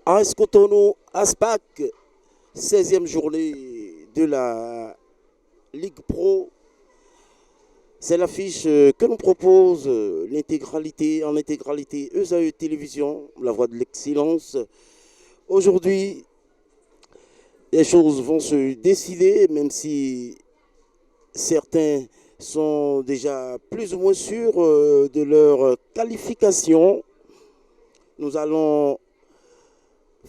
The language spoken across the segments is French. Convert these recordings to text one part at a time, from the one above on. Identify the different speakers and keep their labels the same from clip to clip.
Speaker 1: AS Cotonou, ASPAC, 16e journée de la Ligue Pro. C'est l'affiche que nous propose l'intégralité, en intégralité ESAE Télévision, la voix de l'excellence. Aujourd'hui, les choses vont se décider, même si certains sont déjà plus ou moins sûrs de leur qualification. Nous allons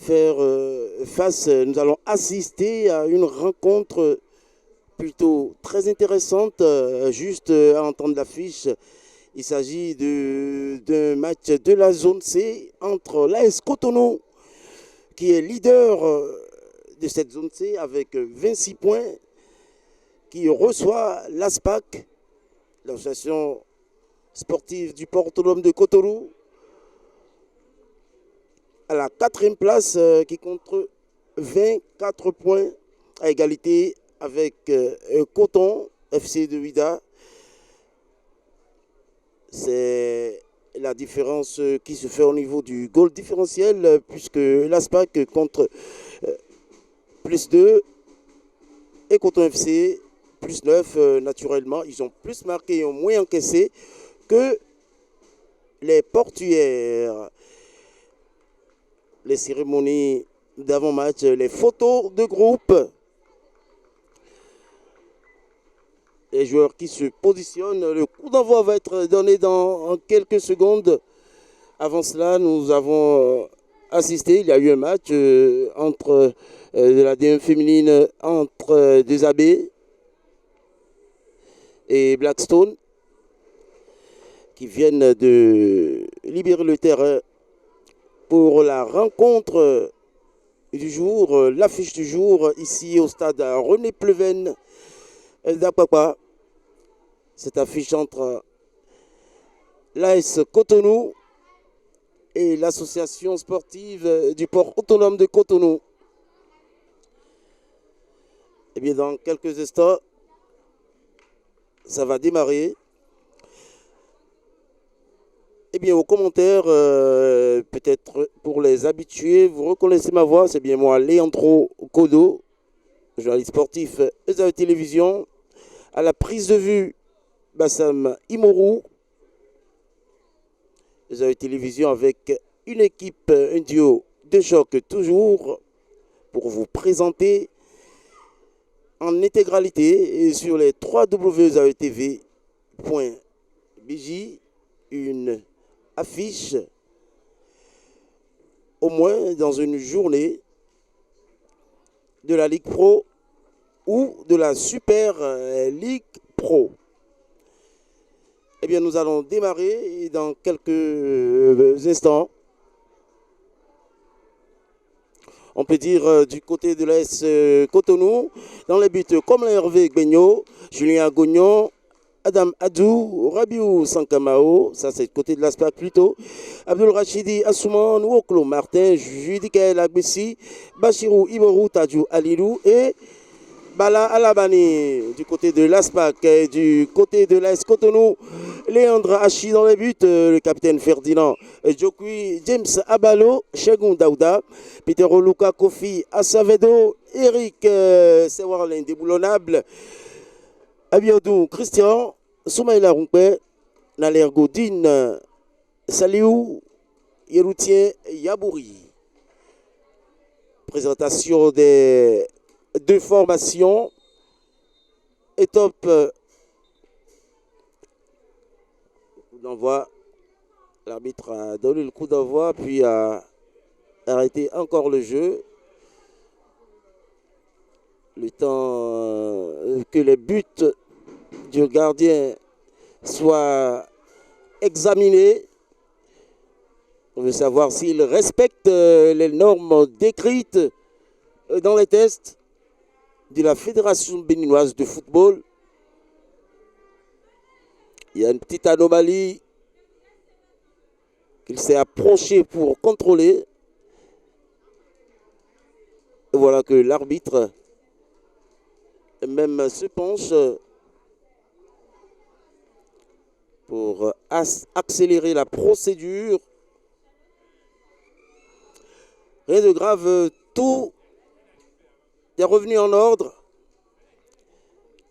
Speaker 1: nous allons assister à une rencontre plutôt très intéressante, juste à entendre l'affiche. Il s'agit d'un match de la zone C entre l'AS Cotonou, qui est leader de cette zone C avec 26 points, qui reçoit l'ASPAC, l'association sportive du port autonome de Cotonou, à la 4e place, qui compte 24 points à égalité avec Coton FC de Ouida. C'est la différence qui se fait au niveau du goal différentiel, puisque l'ASPAC contre plus 2 et Coton FC plus 9. Naturellement, ils ont plus marqué et ont moins encaissé que les portuaires. Les cérémonies d'avant-match, les photos de groupe, les joueurs qui se positionnent. Le coup d'envoi va être donné dans quelques secondes. Avant cela, nous avons assisté, il y a eu un match entre de la DM féminine entre des AB et Blackstone, qui viennent de libérer le terrain pour la rencontre du jour, l'affiche du jour, ici au stade René Pleven d'Apapa. Cette affiche entre l'AS Cotonou et l'association sportive du port autonome de Cotonou. Et bien, dans quelques instants, ça va démarrer. Eh bien, aux commentaires, peut-être pour les habitués, vous reconnaissez ma voix, c'est bien moi, Léandro Kodo, journaliste sportif ESAE Télévision. À la prise de vue, Bassam Imourou, ESAE Télévision avec une équipe, un duo de choc toujours pour vous présenter en intégralité et sur les www.esaetv.bj une affiche au moins dans une journée de la Ligue Pro ou de la Super Ligue Pro. Eh bien, nous allons démarrer dans quelques instants. On peut dire du côté de l'AS Cotonou, dans les buts comme Hervé Gbeigno, Julien Gognon, Adam Adou, Rabiou Sankamao, ça c'est le côté de l'ASPAC plutôt, Abdul Rachidi Assouman, Woklo Martin, Judikael Agbessi, Bachirou Iborou Tadjou Alilou et Bala Alabani du côté de l'ASPAC et du côté de l'AS Cotonou, Léandre Hachi dans les buts, le capitaine Ferdinand Djokui, James Abalo, Chegoun Daouda, Peter Oluka Kofi Assavedo, Eric Sewar l'indéboulonnable, Abiodou Christian, Soumaïla Rumpé, Naler Godin, Saliou, Yeroutien Yabouri. Présentation des deux formations. Et top. Coup d'envoi. L'arbitre a donné le coup d'envoi, puis a arrêté encore le jeu. Le temps que les buts du gardien soient examinés. On veut savoir s'il respecte les normes décrites dans les tests de la Fédération béninoise de football. Il y a une petite anomalie qu'il s'est approché pour contrôler. Et voilà que l'arbitre même se penche pour accélérer la procédure. Rien de grave, tout est revenu en ordre.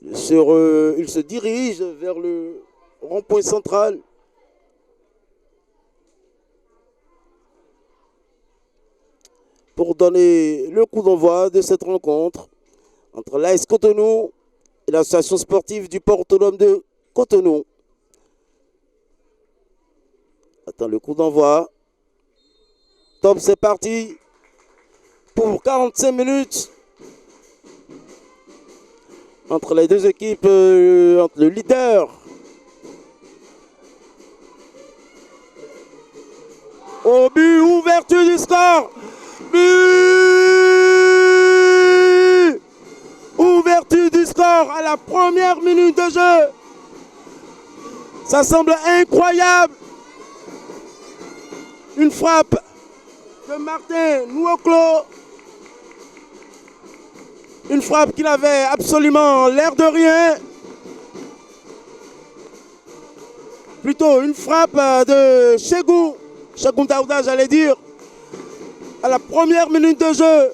Speaker 1: Il se dirige vers le rond-point central. Pour donner le coup d'envoi de cette rencontre entre l'AS Cotonou et l'association sportive du port autonome de Cotonou. Attends, le coup d'envoi. Top, c'est parti pour 45 minutes entre les deux équipes, entre le leader au but, ouverture du score. But! Ouverture du score à la première minute de jeu. Ça semble incroyable. Une frappe de Martin Nwoklo. Une frappe qui n'avait absolument l'air de rien. Plutôt une frappe de Chegoun Daouda, j'allais dire. À la première minute de jeu.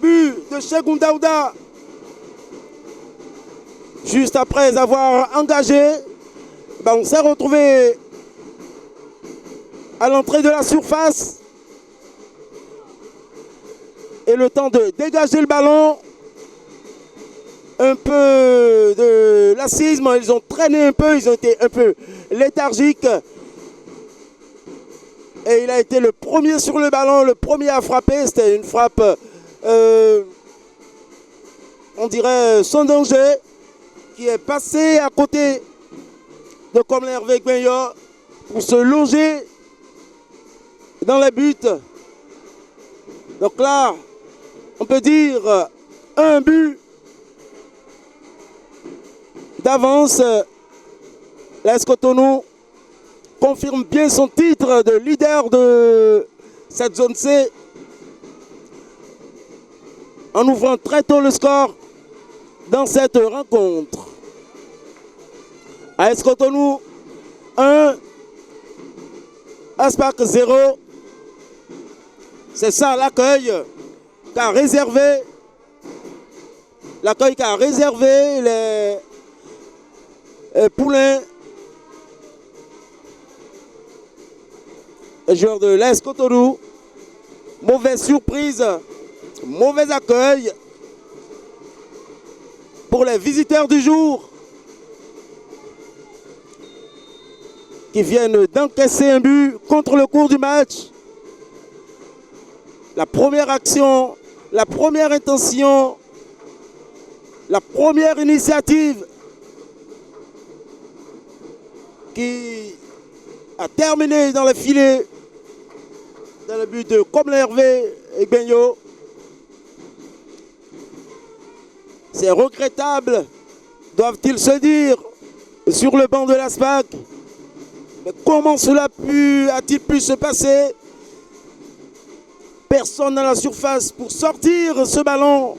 Speaker 1: But de Chegoun Daouda. Juste après avoir engagé, on s'est retrouvé à l'entrée de la surface. Et le temps de dégager le ballon, un peu de lassisme, ils ont traîné un peu, ils ont été un peu léthargiques. Et il a été le premier sur le ballon, le premier à frapper. C'était une frappe, on dirait, sans danger, qui est passée à côté de Comler Hervé Gbenyo pour se loger dans les buts. Donc là, on peut dire un but d'avance. L'AS Cotonou confirme bien son titre de leader de cette zone C en ouvrant très tôt le score dans cette rencontre. AS Cotonou 1, Aspac 0. C'est ça l'accueil qu'a réservé les poulains, les joueurs de l'AS Cotonou. Mauvaise surprise, mauvais accueil pour les visiteurs du jour qui viennent d'encaisser un but contre le cours du match. La première action, la première intention, la première initiative qui a terminé dans le filet, dans le but de Comler Hervé Gbenyo. C'est regrettable, doivent-ils se dire, sur le banc de l'ASPAC. Mais comment cela a-t-il pu se passer? Personne dans la surface pour sortir ce ballon.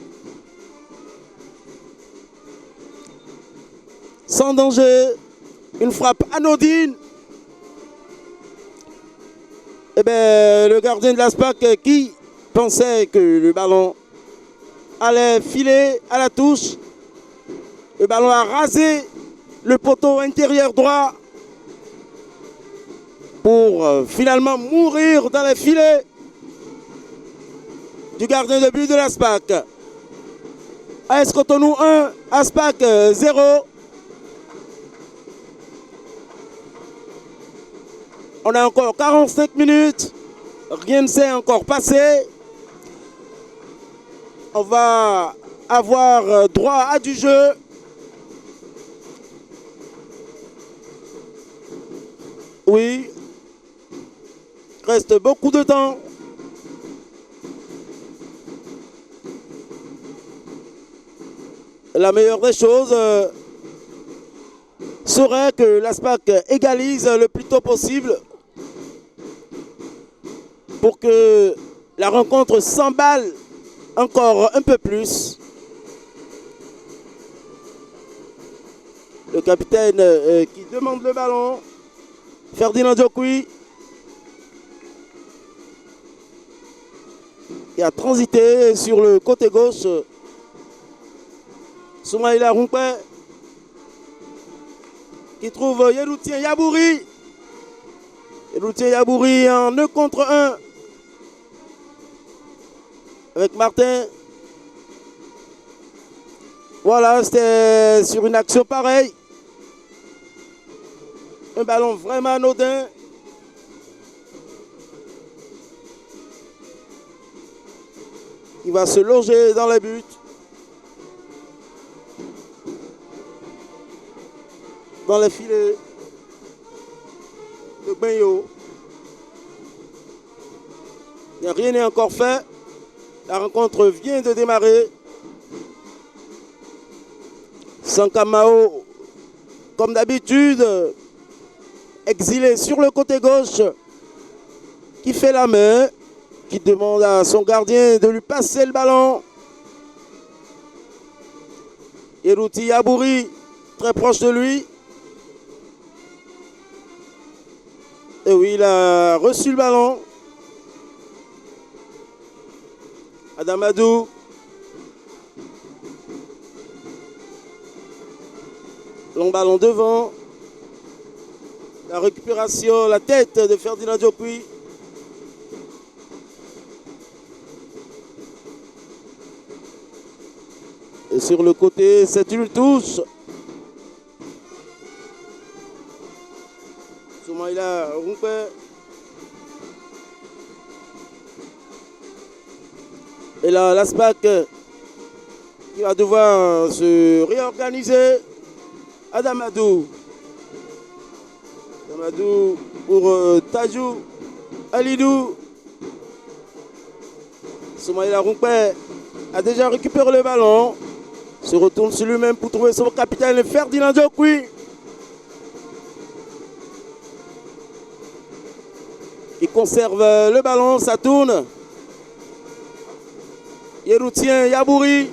Speaker 1: Sans danger, une frappe anodine. Eh bien, le gardien de l'ASPAC qui pensait que le ballon allait filer à la touche. Le ballon a rasé le poteau intérieur droit pour finalement mourir dans les filets du gardien de but de l'ASPAC. AS Cotonou 1, ASPAC 0. On a encore 45 minutes. Rien ne s'est encore passé. On va avoir droit à du jeu. Oui. Il reste beaucoup de temps. La meilleure des choses serait que l'ASPAC égalise le plus tôt possible pour que la rencontre s'emballe encore un peu plus. Le capitaine qui demande le ballon, Ferdinand Diokwi. qui a transité sur le côté gauche. Soumaïla Rumpe qui trouve Yeroutien Yabouri. Yeroutien Yabouri en 2 contre 1 avec Martin. Voilà, c'était sur une action pareille. Un ballon vraiment anodin. Il va se loger dans les buts. Dans les filets de Benyo. Rien n'est encore fait. La rencontre vient de démarrer. Sankamao, comme d'habitude, exilé sur le côté gauche, qui fait la main, qui demande à son gardien de lui passer le ballon. Yerouti Yabouri, très proche de lui. Et oui, il a reçu le ballon. Adamadou. Long ballon devant. La récupération, la tête de Ferdinand Diokwi. Et sur le côté, c'est une touche. Soumaïla Rumpe. Et là, l'ASPAC qui va devoir se réorganiser. Adamadou. Adamadou pour Tajou Alidou. Soumaïla Rumpe a déjà récupéré le ballon. Se retourne sur lui-même pour trouver son capitaine Ferdinand Diokwi. Il conserve le ballon, ça tourne. Yeroutien Yabouri.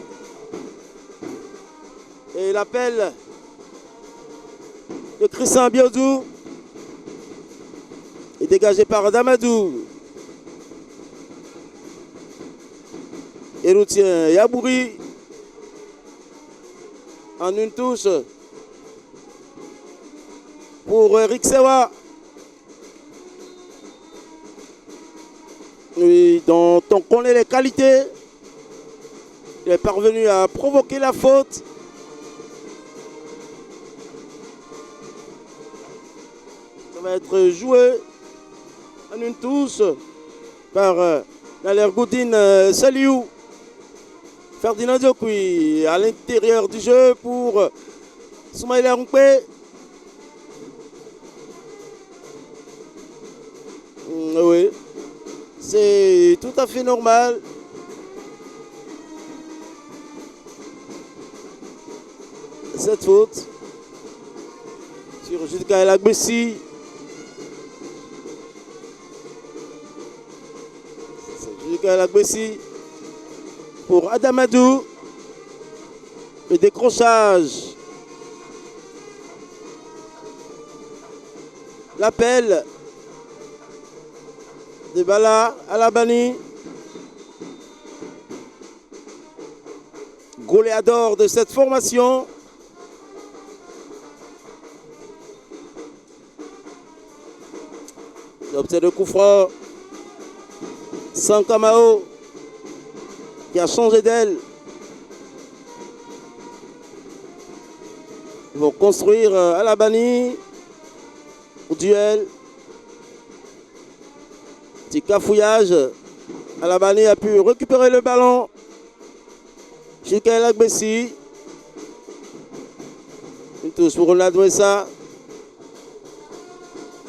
Speaker 1: Et l'appel de Christian Biodou est dégagé par Damadou. Yeroutien Yabouri en une touche pour Eric Sewa. Oui, dont on connaît les qualités. Il est parvenu à provoquer la faute. Ça va être joué en une touche par Nalergoudine Saliou. Ferdinand Diokwi à l'intérieur du jeu pour Soumaïla Rumpe. Oui, c'est tout à fait normal. Cette faute sur Judika El Agbessi. Judika El Agbessi pour Adamadou. Le décrochage. L'appel de Bala Alabani. Goléador de cette formation. Il obtient le coup franc. Sankamao qui a changé d'aile. Ils vont construire Alabani au duel. Petit cafouillage. Alabani a pu récupérer le ballon. Judika El Agbessi. Une touche pour Ronald Mouessa.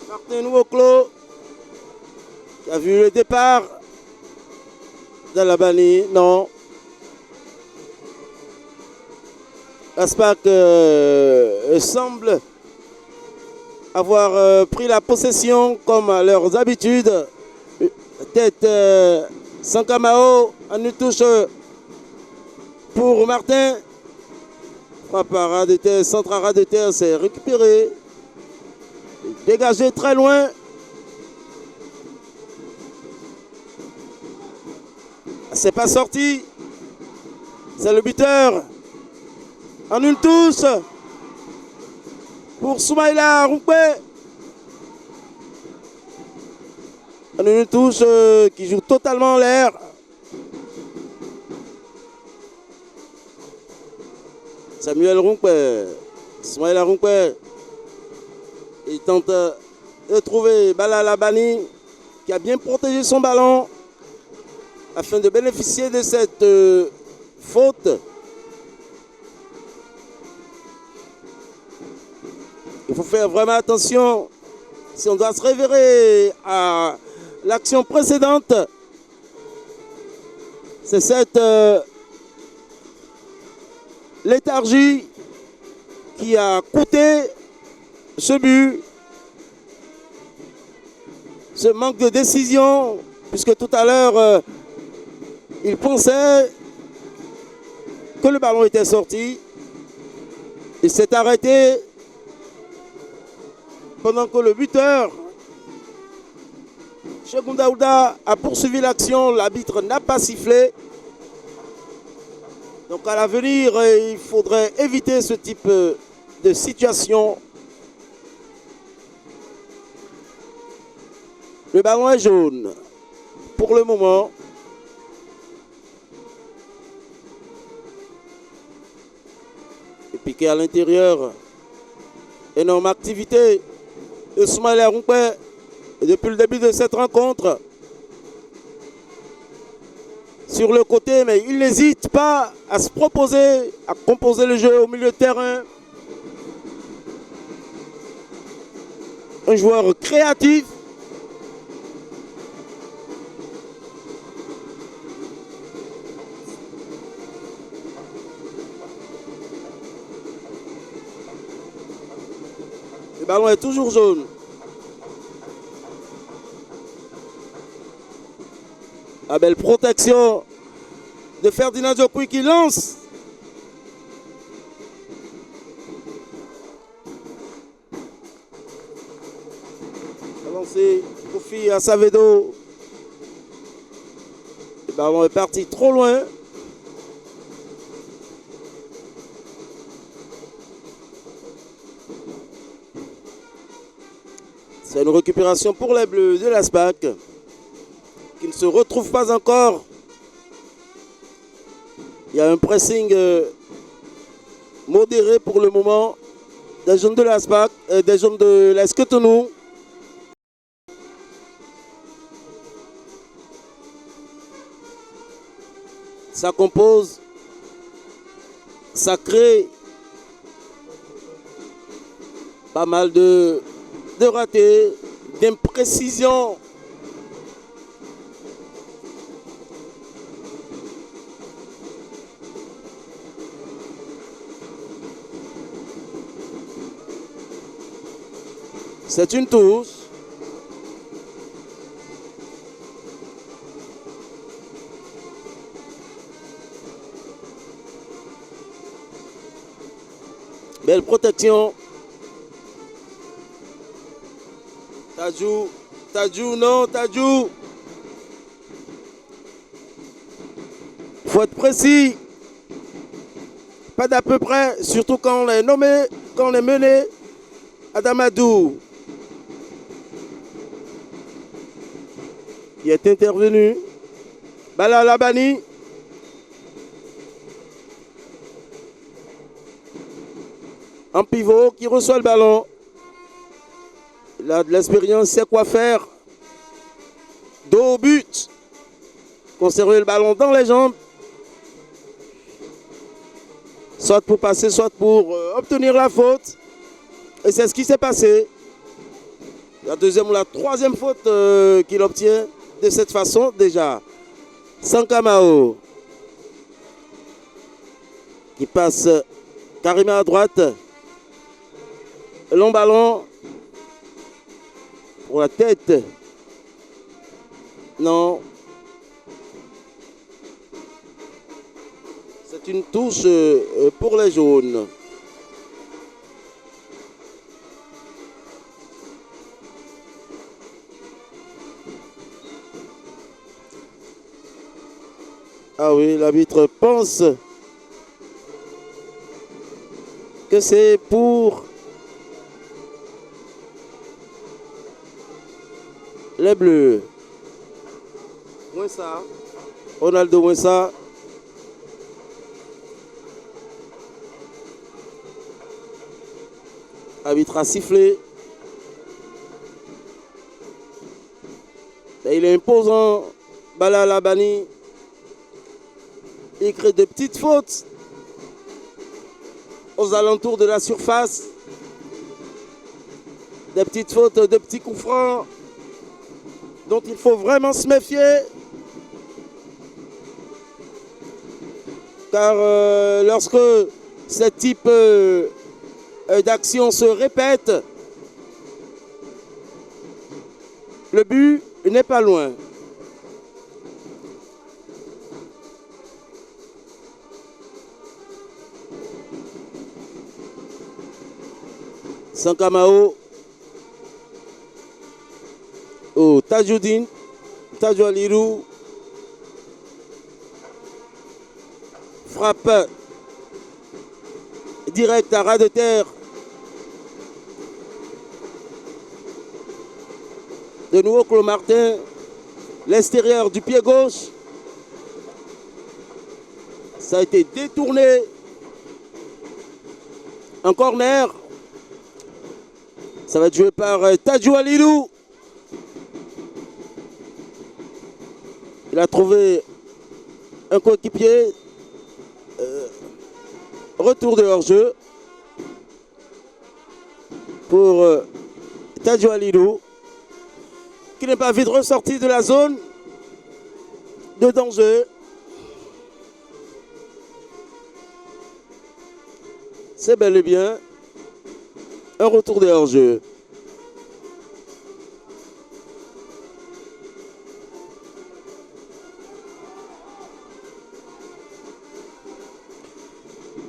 Speaker 1: Martin Nwoklo qui a vu le départ d'Alabani. Non. L'ASPAC semble avoir pris la possession comme à leurs habitudes. Tête Sankamao en une touche pour Martin. Frappe à ras de terre, centre à ras de terre, c'est récupéré. Dégagé très loin. c'est pas sorti. C'est le buteur. En une touche pour Soumaïla Roupé. En une touche qui joue totalement en l'air. Samuel Roupé. Soumaïla Roupé. Il tente de trouver Bala Labani qui a bien protégé son ballon afin de bénéficier de cette faute. Il faut faire vraiment attention si on doit se référer à l'action précédente. C'est cette léthargie qui a coûté ce but, ce manque de décision, puisque tout à l'heure, il pensait que le ballon était sorti. Il s'est arrêté pendant que le buteur, Cheikh Daouda, a poursuivi l'action. L'arbitre n'a pas sifflé. Donc à l'avenir, il faudrait éviter ce type de situation. Le ballon est jaune pour le moment. Et piqué à l'intérieur. Énorme activité de Soumaïla Roupé depuis le début de cette rencontre. Sur le côté, mais il n'hésite pas à se proposer, à composer le jeu au milieu de terrain. Un joueur créatif. Le ballon est toujours jaune. La belle protection de Ferdinand Diokwi qui lance. Lancé Kofi à Savedo. Le ballon est parti trop loin. C'est une récupération pour les Bleus de l'ASPAC qui ne se retrouvent pas encore. Il y a un pressing modéré pour le moment des jeunes de l'ASPAC, des jeunes de l'AS Cotonou. Ça compose, ça crée pas mal de ratés, d'imprécisions. C'est une touche. Belle protection. Tadjou, non, Tadjou. Il faut être précis. Pas d'à peu près, surtout quand on est nommé, quand on est mené. Adamadou, qui est intervenu. Bala Labani. En pivot, qui reçoit le ballon. Il a de l'expérience, il sait quoi faire. Dos au but. Conserver le ballon dans les jambes. Soit pour passer, soit pour obtenir la faute. Et c'est ce qui s'est passé. La deuxième ou la troisième faute qu'il obtient de cette façon déjà. Sankamao. Qui passe carrément à droite. Long ballon. Pour la tête. Non. C'est une touche pour les jaunes. Ah oui, l'arbitre pense que c'est pour les Bleus. Moussa, Ronaldo Moussa. Arbitre a sifflé. Et il est imposant. Bala Labani. Il crée de petites fautes aux alentours de la surface. Des petites fautes, de petits coups francs dont il faut vraiment se méfier. Car lorsque ce type d'action se répète, le but n'est pas loin. Sankamao. Oh, Tajoudine. Tajoualirou. Frappe direct à ras de terre. De nouveau Claude Martin. L'extérieur du pied gauche. Ça a été détourné. En corner. Ça va être joué par Tajoualirou. Il a trouvé un coéquipier. Retour de hors-jeu pour Tajoualirou, qui n'est pas vite ressorti de la zone de danger. C'est bel et bien un retour de hors-jeu.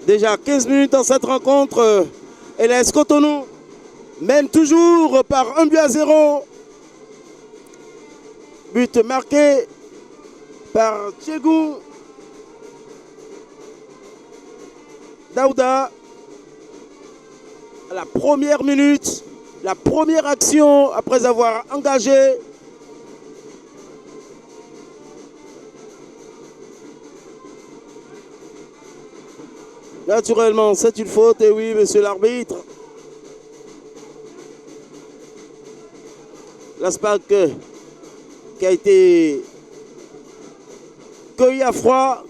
Speaker 1: Déjà 15 minutes dans cette rencontre. LS Cotonou mène toujours par 1-0. But marqué par Tchégou Daouda. À la première minute, la première action après avoir engagé. Naturellement, c'est une faute, et oui, monsieur l'arbitre. L'ASPAC qui a été cueilli à froid.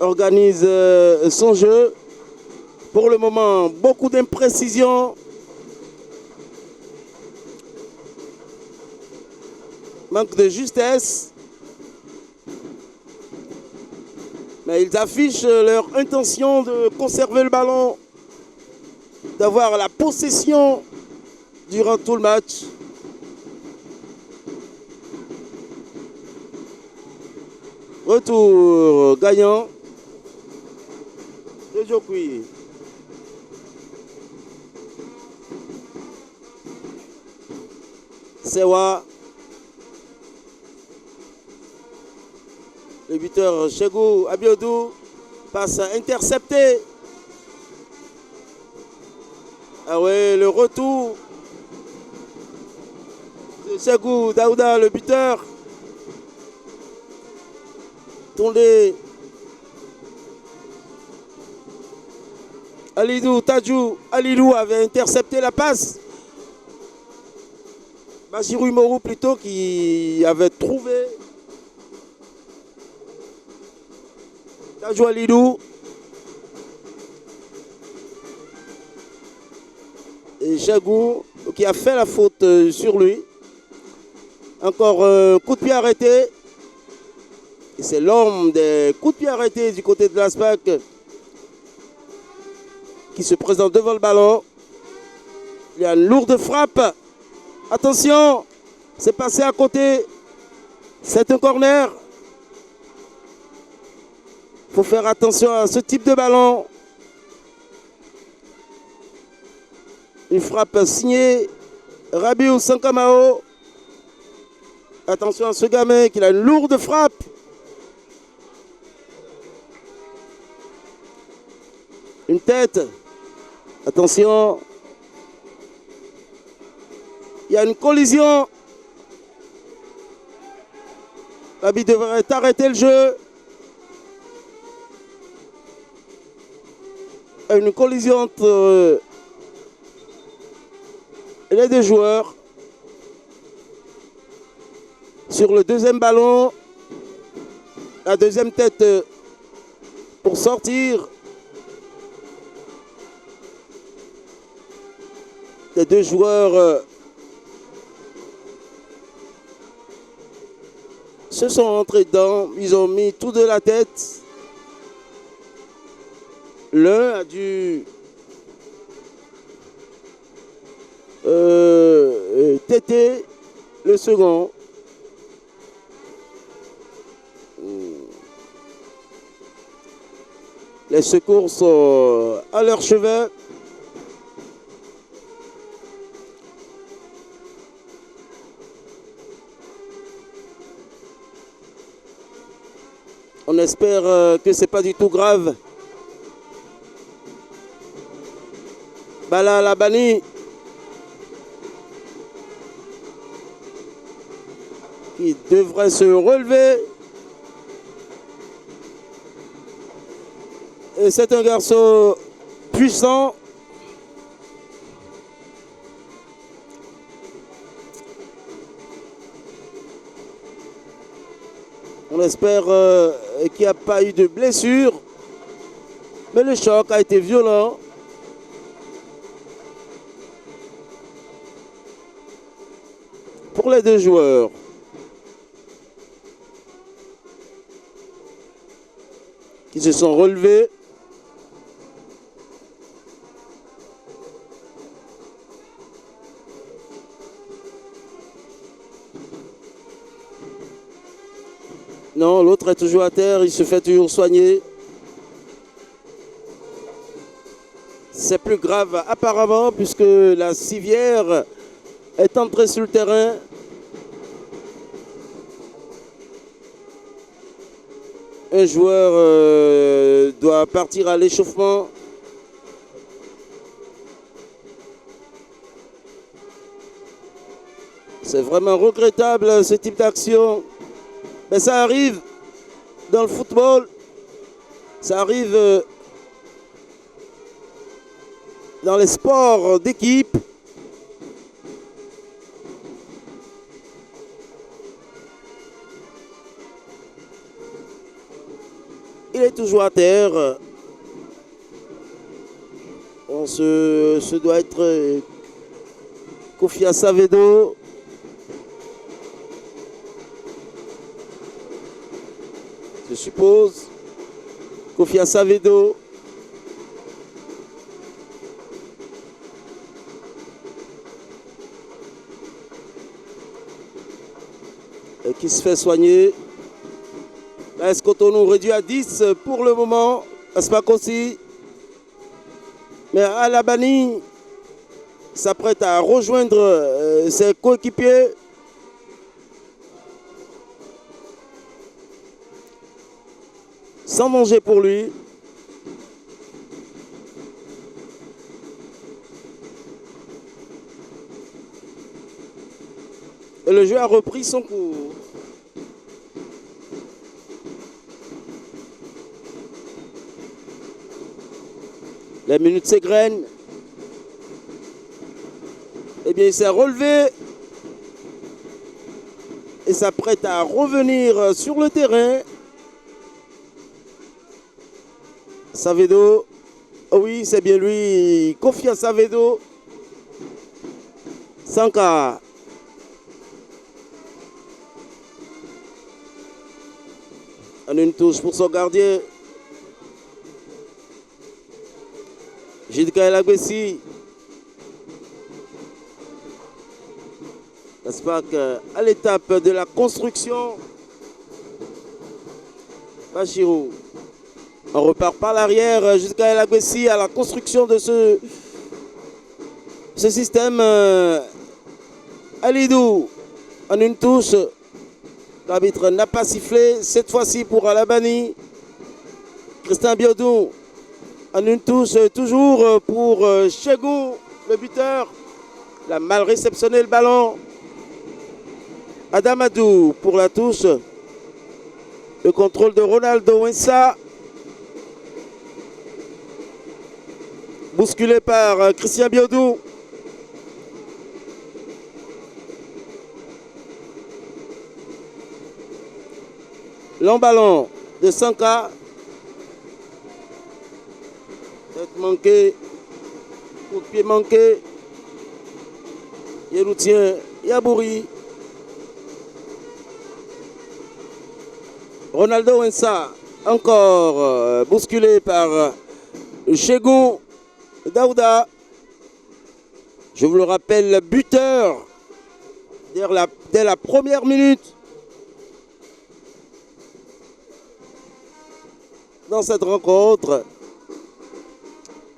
Speaker 1: Organise son jeu. Pour le moment, beaucoup d'imprécisions. Manque de justesse. Mais ils affichent leur intention de conserver le ballon, d'avoir la possession durant tout le match. Retour gagnant de Djokui. Sewa. Le buteur Chegou Abiodou passe intercepté. Ah ouais, le retour de Chegou Daouda, le buteur. Tourné. Alidou Tadjou Alilou avait intercepté la passe. Bachirou Morou plutôt qui avait trouvé Tajoualirou. Et Chagou qui a fait la faute sur lui. Encore un coup de pied arrêté. Et c'est l'homme des coups de pied arrêtés du côté de l'ASPAC qui se présente devant le ballon. Il y a une lourde frappe. Attention, c'est passé à côté. C'est un corner. Il faut faire attention à ce type de ballon. Une frappe signée Rabiou Sankamao. Attention à ce gamin qui a une lourde frappe. Une tête. Attention. Il y a une collision. L'arbitre devrait arrêter le jeu. Une collision entre les deux joueurs. Sur le deuxième ballon. La deuxième tête pour sortir. Les deux joueurs se sont rentrés dedans. Ils ont mis tout de la tête. L'un a dû têter le second. Les secours sont à leur chevet. On espère que c'est pas du tout grave. Bala Labani qui devrait se relever. Et c'est un garçon puissant. On espère qu'il n'y a pas eu de blessure. Mais le choc a été violent. Pour les deux joueurs. Qui se sont relevés. Non, l'autre est toujours à terre, il se fait toujours soigner. C'est plus grave apparemment puisque la civière est entrée sur le terrain. Un joueur doit partir à l'échauffement. C'est vraiment regrettable ce type d'action. Mais ça arrive dans le football. Ça arrive dans les sports d'équipe. Il est toujours à terre. Ce doit être Kofia Savedo. Je suppose. Kofia Savedo. Et qui se fait soigner. L'AS Cotonou réduit à 10 pour le moment. Aspak aussi. Mais Alabani s'apprête à rejoindre ses coéquipiers. Sans danger pour lui. Et le jeu a repris son cours. Les minutes s'égrènent. Eh bien, il s'est relevé et s'apprête à revenir sur le terrain. Savedo, oh oui, c'est bien lui, Kofia Savedo. Sanka. En une touche pour son gardien. Gilles Agbessi. Aspak à l'étape de la construction. Bachirou. On repart par l'arrière jusqu'à El Agbessi à la construction de ce système. Alidou en une touche L'arbitre n'a pas sifflé, cette fois-ci pour Alabani. Christian Biodou en une touche, toujours pour Chegou, le buteur. Il a mal réceptionné le ballon. Adam Adou pour la touche. Le contrôle de Ronaldo Wensa. Bousculé par Christian Biodou. Long ballon de Sanka. Tête manquée. Coup de pied manqué. Yeroutien Yabouri. Ronaldo Wensa. Encore bousculé par Chegou Daouda. Je vous le rappelle, buteur dès la première minute dans cette rencontre.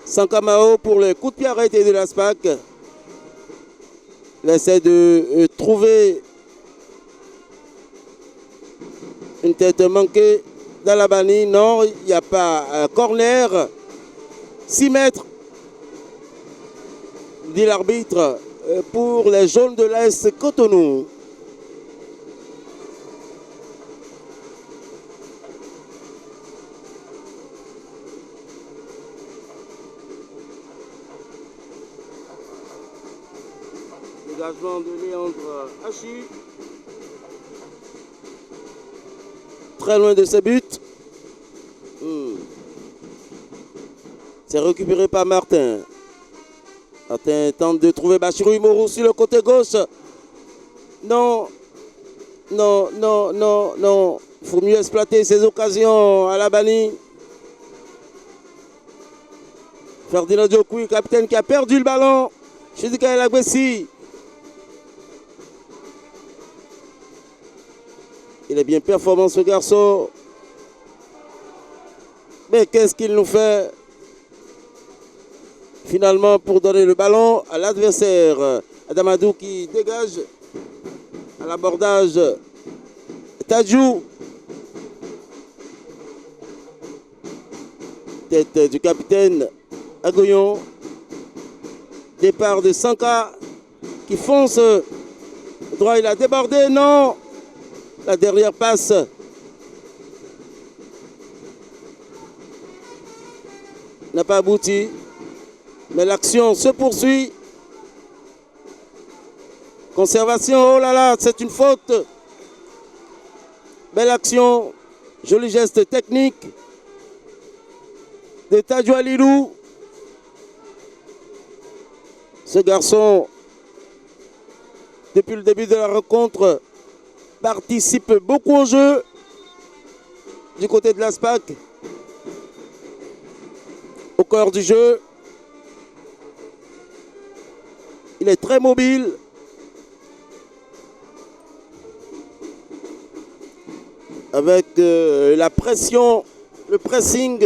Speaker 1: Sankamao pour le coup de pied arrêté de l'ASPAC. Il essaie de trouver une tête manquée d'Alabani. Non, il n'y a pas corner. 6 mètres, dit l'arbitre, pour les jaunes de l'AS Cotonou. Dégagement de Léandre Hachi. Très loin de ses buts. C'est récupéré par Martin. Martin tente de trouver Bachirou Imourou sur le côté gauche. Non. Non, non, non, non. Il faut mieux exploiter ces occasions à Alabani. Ferdinand Diokoui, capitaine qui a perdu le ballon. Chidika El Agbessi. Il est bien performant ce garçon. Mais qu'est-ce qu'il nous fait finalement pour donner le ballon à l'adversaire? Adamadou qui dégage à l'abordage. Tadjou. Tête du capitaine Agoyon. Départ de Sanka qui fonce droit. Il a débordé. Non. La dernière passe. N'a pas abouti. Mais l'action se poursuit. Conservation. Oh là là, c'est une faute. Belle action. Joli geste technique de Tadjou Alilou. Ce garçon, depuis le début de la rencontre, participe beaucoup au jeu du côté de l'ASPAC. Au cœur du jeu, il est très mobile. Avec la pression, le pressing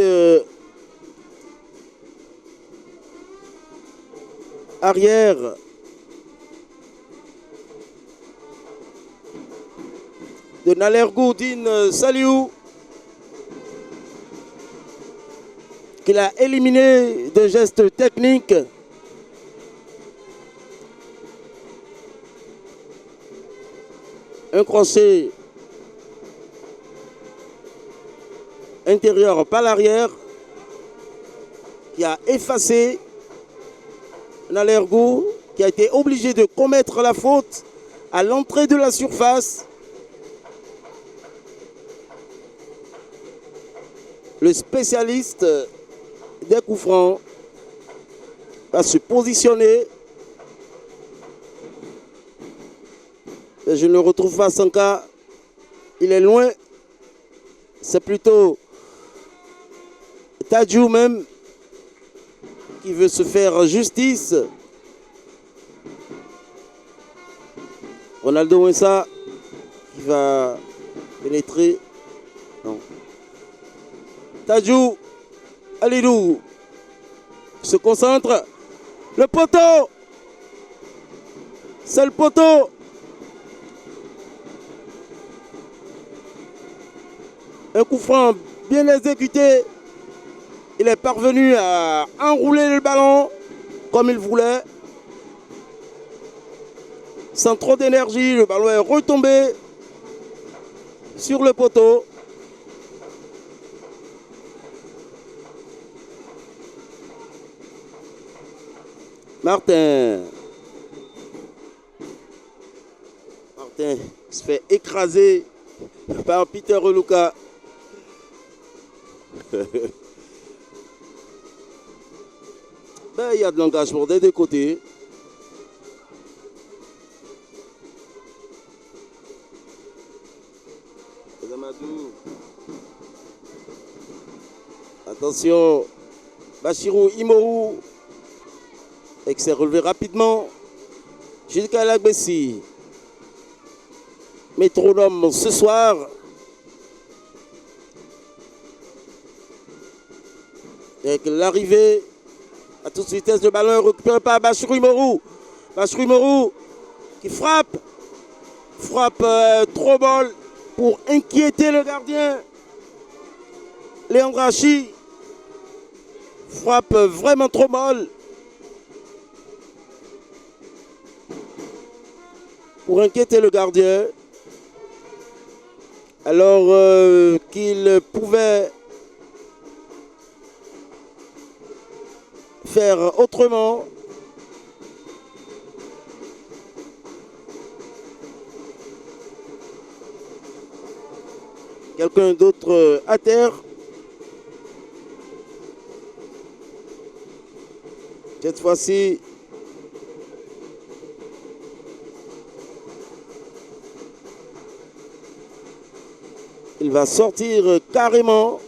Speaker 1: arrière. De Nalergoudine Saliou, qu'il a éliminé de gestes techniques. Un crochet intérieur par l'arrière qui a effacé Nalergou, qui a été obligé de commettre la faute à l'entrée de la surface. Le spécialiste des coups francs va se positionner. Je ne retrouve pas Sanka. Il est loin. C'est plutôt Tadjou même qui veut se faire justice. Ronaldo Wensa qui va pénétrer. Non. Tadjou Alilou se concentre. Le poteau. C'est le poteau. Un coup franc bien exécuté. Il est parvenu à enrouler le ballon comme il voulait. Sans trop d'énergie, le ballon est retombé sur le poteau. Martin se fait écraser par Peter Oluka. Ben, il y a de l'engagement des deux côtés. Attention, Bachirou Imoru, et qui s'est relevé rapidement. Jusqu'à Lagbessi. Métronome ce soir. Avec l'arrivée à toute vitesse de ballon récupéré par Bachirou Imoru. Bachirou Imoru qui frappe. Frappe trop molle pour inquiéter le gardien. Léandre Hachi. Frappe vraiment trop molle. Pour inquiéter le gardien. Alors qu'il pouvait faire autrement. Quelqu'un d'autre à terre. Cette fois-ci, il va sortir carrément,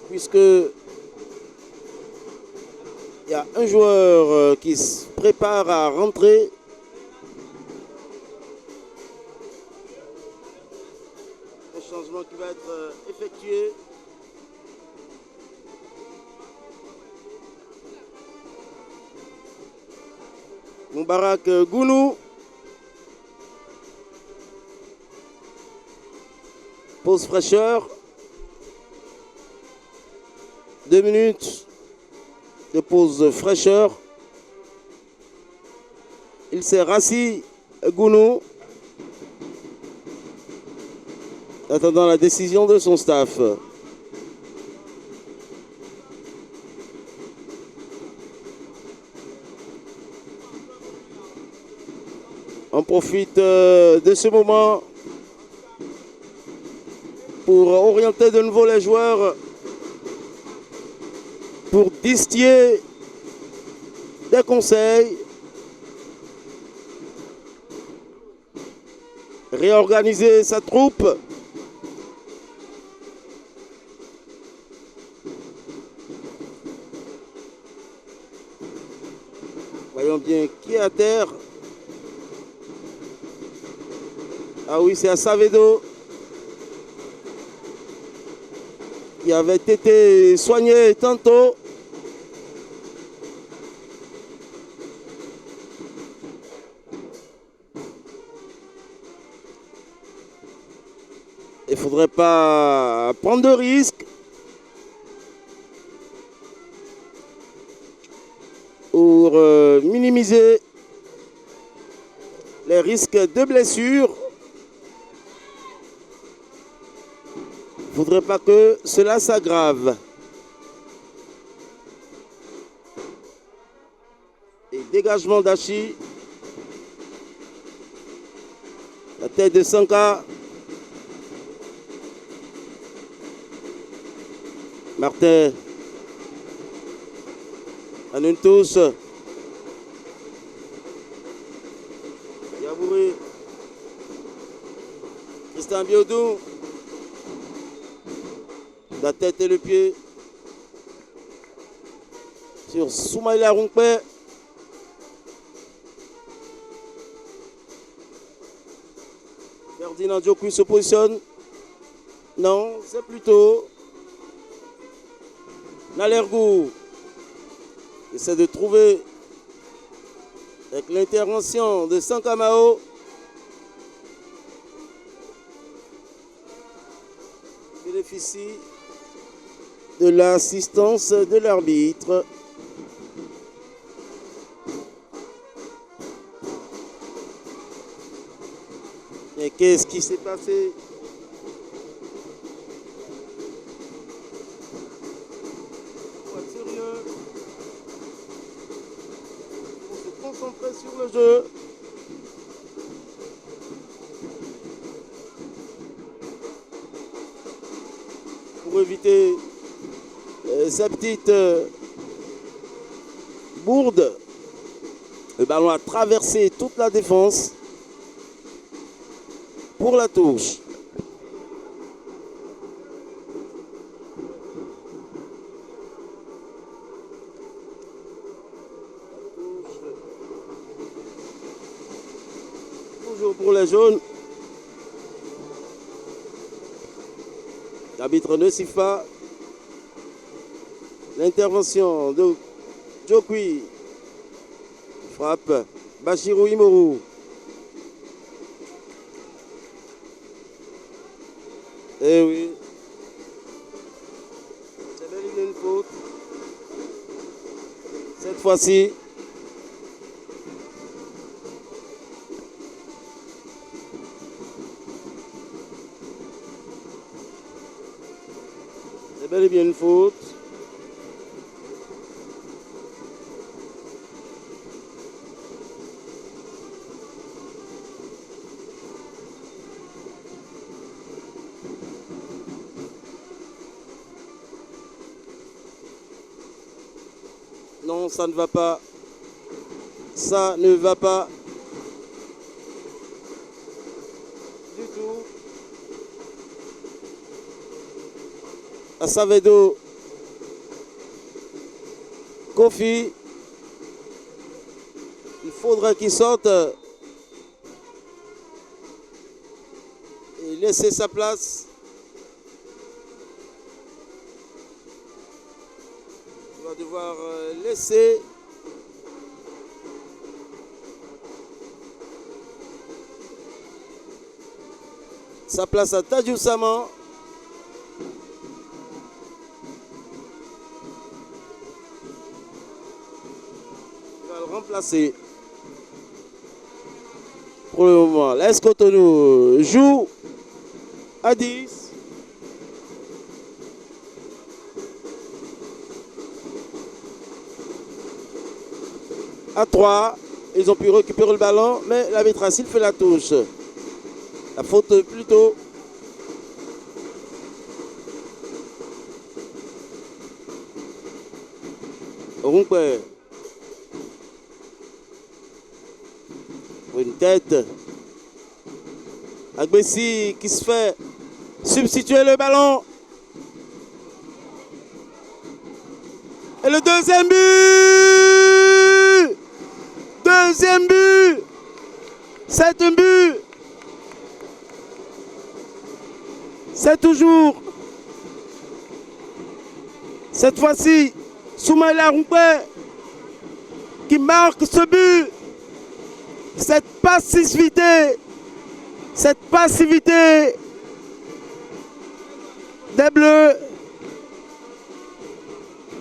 Speaker 1: puisque il y a un joueur qui se prépare à rentrer. Un changement qui va être effectué. Moubarak Gounou. Pause fraîcheur. 2 minutes de pause fraîcheur. Il s'est rassis Gounou. Attendant la décision de son staff. On profite de ce moment pour orienter de nouveau les joueurs, pour distiller des conseils, réorganiser sa troupe. Voyons bien qui est à terre. Ah oui, c'est Acevedo qui avait été soigné tantôt. Il ne faudrait pas prendre de risques pour minimiser les risques de blessures. Il ne faudrait pas que cela s'aggrave. Et dégagement d'Hachi. La tête de Sanka. Martin. Anuntus. Yabouri. Christian Biodou. La tête et le pied sur Soumaïla Ronkpe. Ferdinand Diokou se positionne. Non, c'est plutôt Nalergou. Essaie de trouver avec l'intervention de Sankamao. bénéficient de l'assistance de l'arbitre. Et qu'est-ce qui s'est passé? Faut être sérieux. Il faut se concentrer sur le jeu. Pour éviter sa petite bourde, le ballon a traversé toute la défense pour la touche. Toujours pour les jaunes. L'arbitre ne siffle pas. L'intervention de Jokwi. Frappe Bachirou Imoru. Eh oui. C'est bel et bien une faute. Cette fois-ci. C'est bel et bien une faute. Non, ça ne va pas. Ça ne va pas. Du tout. Asavedo. Kofi. Il faudra qu'il sorte et laisser sa place. Il va devoir laisser sa place à Tadjou Saman. Il va le remplacer. Pour le moment, l'AS Cotonou joue à 10. À 3, ils ont pu récupérer le ballon, mais l'arbitre a fait la touche. La faute plutôt. Rumpe. Une tête. Agbessi qui se fait substituer le ballon. Et le deuxième but! Deuxième but! C'est un but! C'est toujours, cette fois-ci, Soumaïla Rumpe qui marque ce but. Cette passivité des Bleus.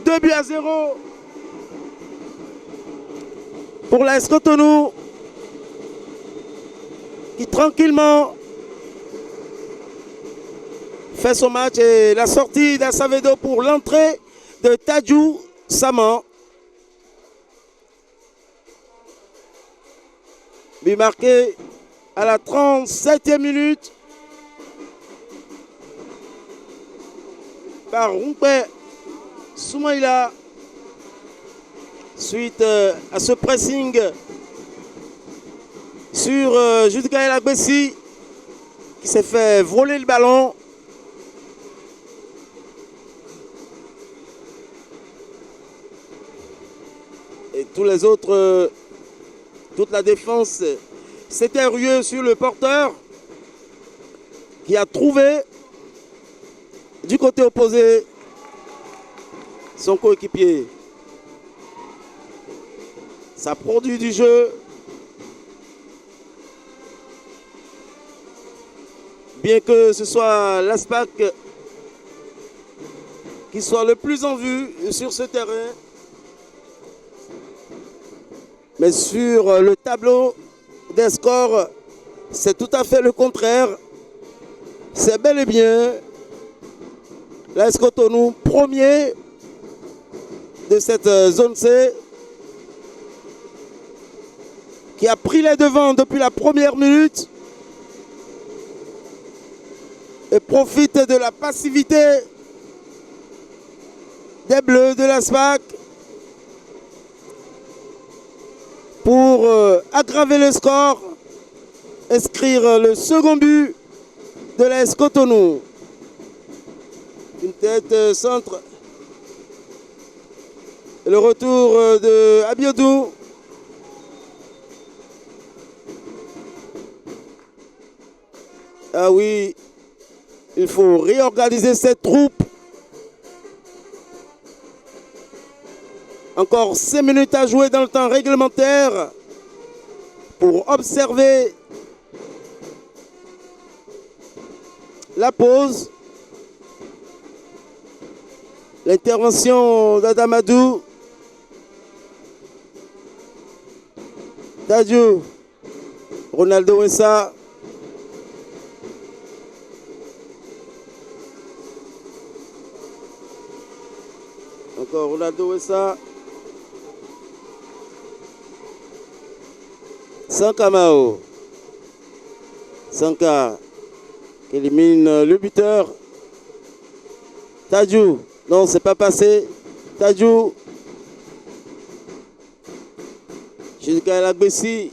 Speaker 1: 2-0 pour l'AS Cotonou qui tranquillement fait son match et la sortie d'Asavedo pour l'entrée de Tadjou Saman. But marqué à la 37e minute par Rumpe Soumaïla suite à ce pressing sur Judigaël Agbessi qui s'est fait voler le ballon. Et tous les autres, toute la défense s'était ruée sur le porteur qui a trouvé du côté opposé son coéquipier. Ça produit du jeu. Bien que ce soit l'ASPAC qui soit le plus en vue sur ce terrain. Mais sur le tableau des scores, c'est tout à fait le contraire. C'est bel et bien l'AS Cotonou, premier de cette zone C, qui a pris les devants depuis la première minute et profite de la passivité des Bleus de la SPAC pour aggraver le score, inscrire le second but de l'AS Cotonou. Une tête centre. Et le retour de Abiodou. Ah oui, il faut réorganiser cette troupe. Encore 5 minutes à jouer dans le temps réglementaire pour observer la pause. L'intervention d'Adamadou. Tadjou. Ronaldo Wessa. Encore Ronaldo Wessa. Sanka Mao. Sanka qui élimine le buteur. Tadjou. Non, c'est pas passé. Tadjou. Jusqu'à Lagbessi.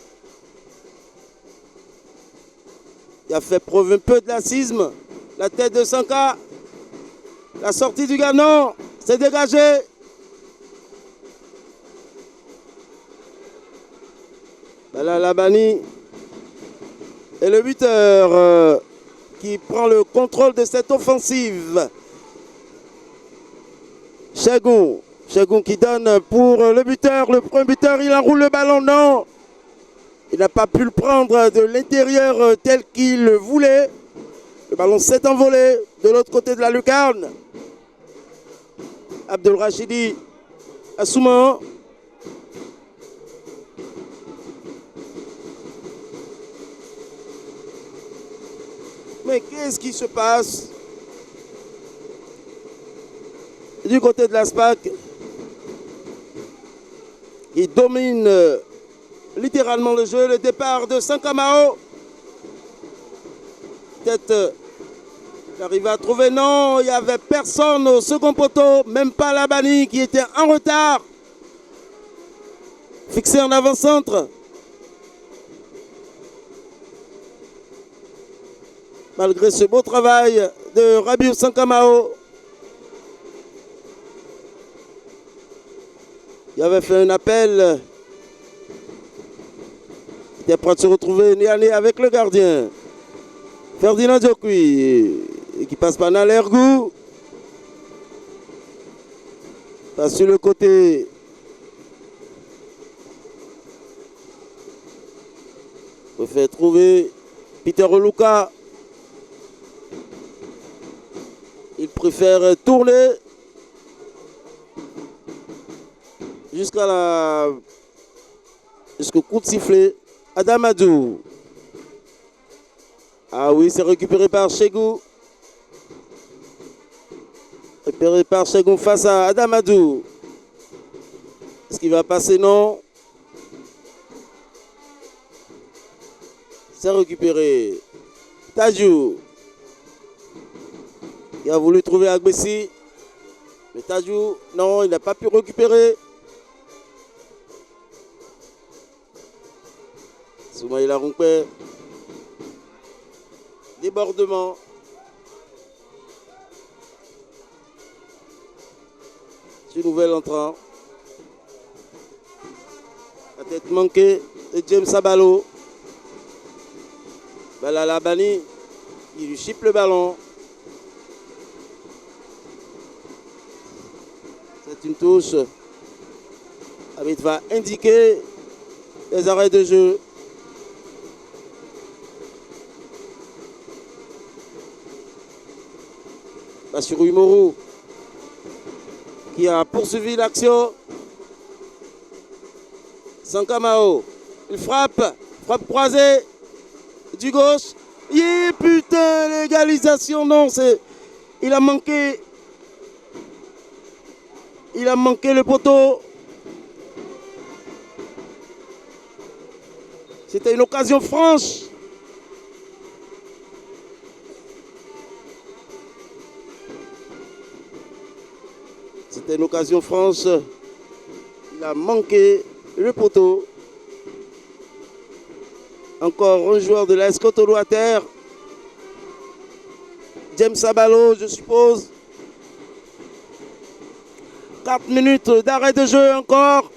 Speaker 1: Il a fait preuve un peu de lacisme. La tête de Sanka. La sortie du Ghanan. C'est dégagé. Bala Labani. Et le buteur qui prend le contrôle de cette offensive. Chagoun. Chagoun qui donne pour le buteur. Le premier buteur, il enroule le ballon. Non. Il n'a pas pu le prendre de l'intérieur tel qu'il le voulait. Le ballon s'est envolé de l'autre côté de la lucarne. Abdel Rachidi Assouman. Mais qu'est-ce qui se passe du côté de la SPAC? Il domine littéralement le jeu. Le départ de Sanka Mao. Peut-être j'arrive à trouver. Non, il n'y avait personne au second poteau. Même pas Labani qui était en retard. Fixé en avant-centre. Malgré ce beau travail de Rabiou Sanka Mao. Il avait fait un appel. Il était prêt de se retrouver nez à nez avec le gardien. Ferdinand Diokui, qui passe par Nalergou. Passe sur le côté. Il fait trouver Peter Oluka. Il préfère tourner jusqu'au coup de sifflet. Adamadou. Ah oui, c'est récupéré par Chegou. Récupéré par Chegou face à Adamadou. Est-ce qu'il va passer? Non. C'est récupéré. Tadjou. Il a voulu trouver Agbessi. Mais Tadjou, non, il n'a pas pu récupérer. Soumaïla Rompé. Débordement. C'est nouvel entrant. La tête manquée de James Sabalo. Bala Labani. Il lui chipe le ballon. C'est une touche. Arbitre va indiquer les arrêts de jeu. Bassirou Imoro. qui a poursuivi l'action. Sankamao, il frappe croisée du gauche. Putain, l'égalisation, non, il a manqué le poteau. C'était une occasion franche. C'était une occasion franche. Il a manqué le poteau. Encore un joueur de l'AS Cotonou à terre. James Abalo, je suppose. 4 minutes d'arrêt de jeu encore.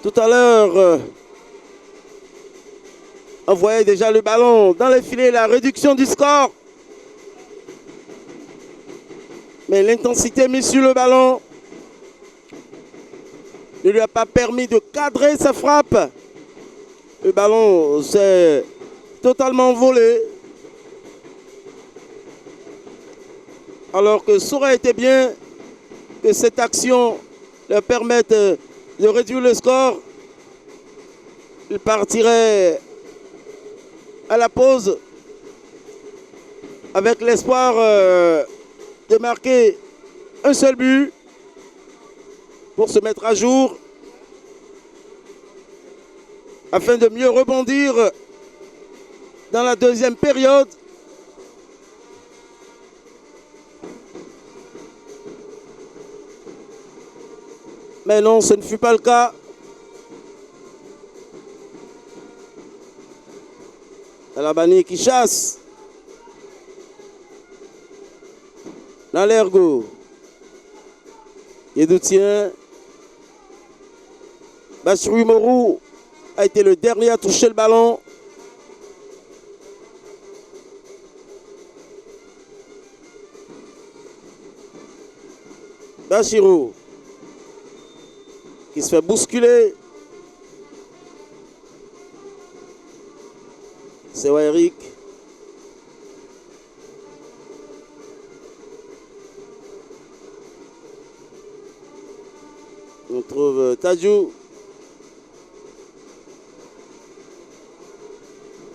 Speaker 1: Tout à l'heure, on voyait déjà le ballon dans les filets, la réduction du score. Mais l'intensité mise sur le ballon ne lui a pas permis de cadrer sa frappe. Le ballon s'est totalement volé. Alors que ça aurait été bien que cette action leur permette de réduire le score. Il partirait à la pause avec l'espoir de marquer un seul but pour se mettre à jour afin de mieux rebondir dans la deuxième période. Mais non, ce ne fut pas le cas. Alabani qui chasse. Dans l'ergot. Yedoutien. Bachirou Morou a été le dernier à toucher le ballon. Bachirou qui se fait bousculer. C'est Eric. On trouve Tadjou.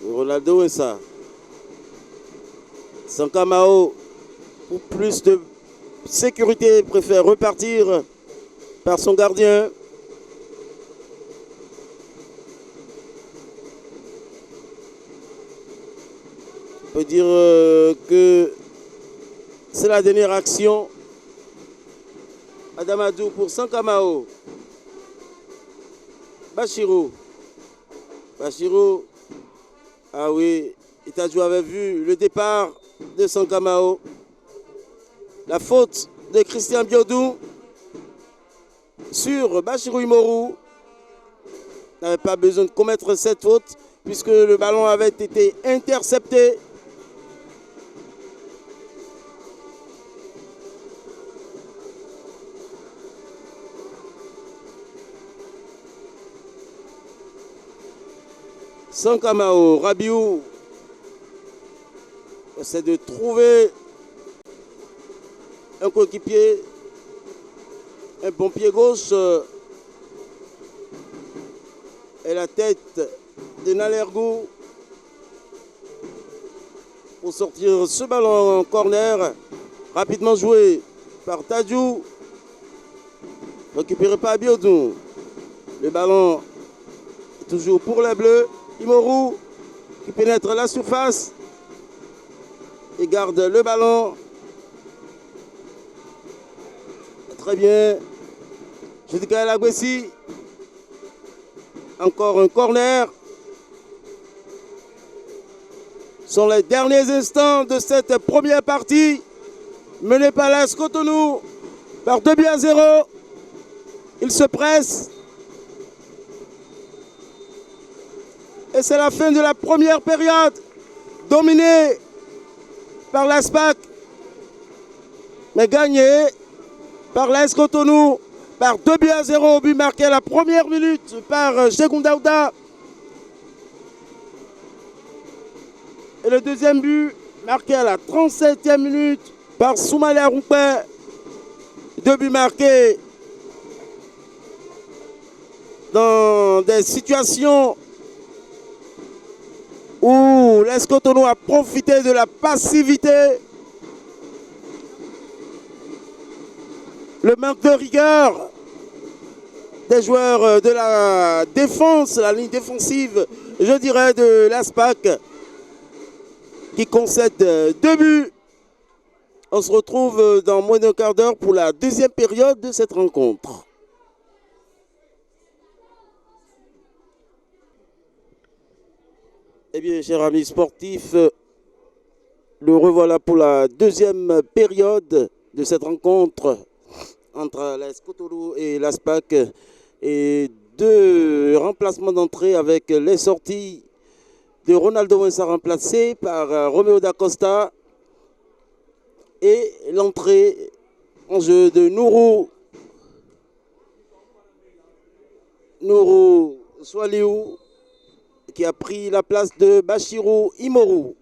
Speaker 1: Ronaldo et ça. Sankamao, pour plus de sécurité, préfère repartir par son gardien. On peut dire que c'est la dernière action. Adamadou pour Sankamao. Bachirou. Bachirou. Ah oui, Itadjou avait vu le départ de Sankamao. La faute de Christian Biodou sur Bachirou Imorou. N'avait pas besoin de commettre cette faute puisque le ballon avait été intercepté. Sankamao, Rabiou essaie de trouver un coéquipier, un bon pied gauche et la tête de Nalergou pour sortir ce ballon en corner, rapidement joué par Tadjou, récupéré par Biodou. Le ballon est toujours pour les Bleus. Imorou qui pénètre la surface et garde le ballon. Très bien. Judika Lagwessi. Encore un corner. Ce sont les derniers instants de cette première partie menée par l'AS Cotonou par 2-0. Il se presse. Et c'est la fin de la première période, dominée par l'ASPAC, mais gagnée par l'AS Cotonou par 2-0, but marqué à la première minute par Cheikhoun Daouda. Et le deuxième but marqué à la 37e minute par Soumaïla Roupé. 2 buts marqués dans des situations où l'AS Cotonou a profité de la passivité, le manque de rigueur des joueurs de la défense, la ligne défensive, je dirais, de l'ASPAC, qui concède 2 buts. On se retrouve dans moins d'un quart d'heure pour la deuxième période de cette rencontre. Eh bien, chers amis sportifs, nous revoilà pour la deuxième période de cette rencontre entre l'AS Cotonou et l'ASPAC, et 2 remplacements d'entrée avec les sorties de Ronaldo Vincent remplacé par Roméo Dacosta et l'entrée en jeu de Nourou Swaliou qui a pris la place de Bachirou Imoru.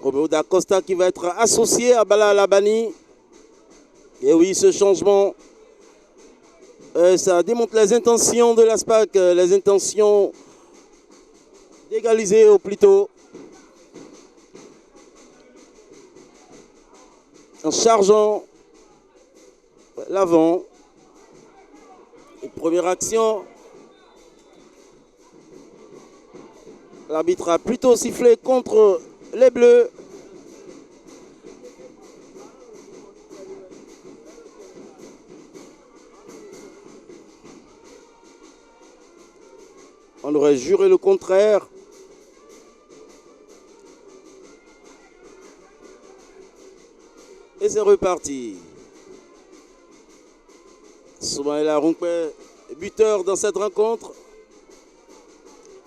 Speaker 1: Roméo Dacosta qui va être associé à Bala Labani. Et oui, ce changement, ça démontre les intentions de l'ASPAC, les intentions d'égaliser au plus tôt. En chargeant l'avant. Première action. L'arbitre a plutôt sifflé contre les Bleus. On aurait juré le contraire. Et c'est reparti. Soumaïla Roupé, buteur dans cette rencontre.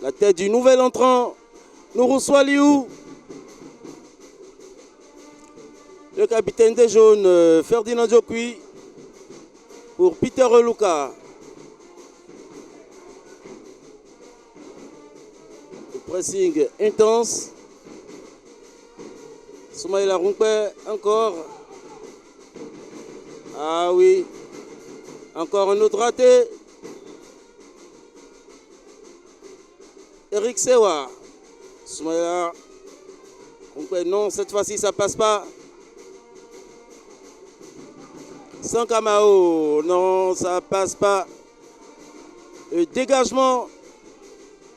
Speaker 1: La tête du nouvel entrant, Nourou Swaliou. Le capitaine des jaunes, Ferdinand Diokui, pour Peter Luka. Le pressing intense. Soumaïla Roupé encore. Ah oui. Encore un autre raté. Eric Sewa. Soumaïla Roupé, non, cette fois-ci ça passe pas. Sankamao, non, ça passe pas. Le dégagement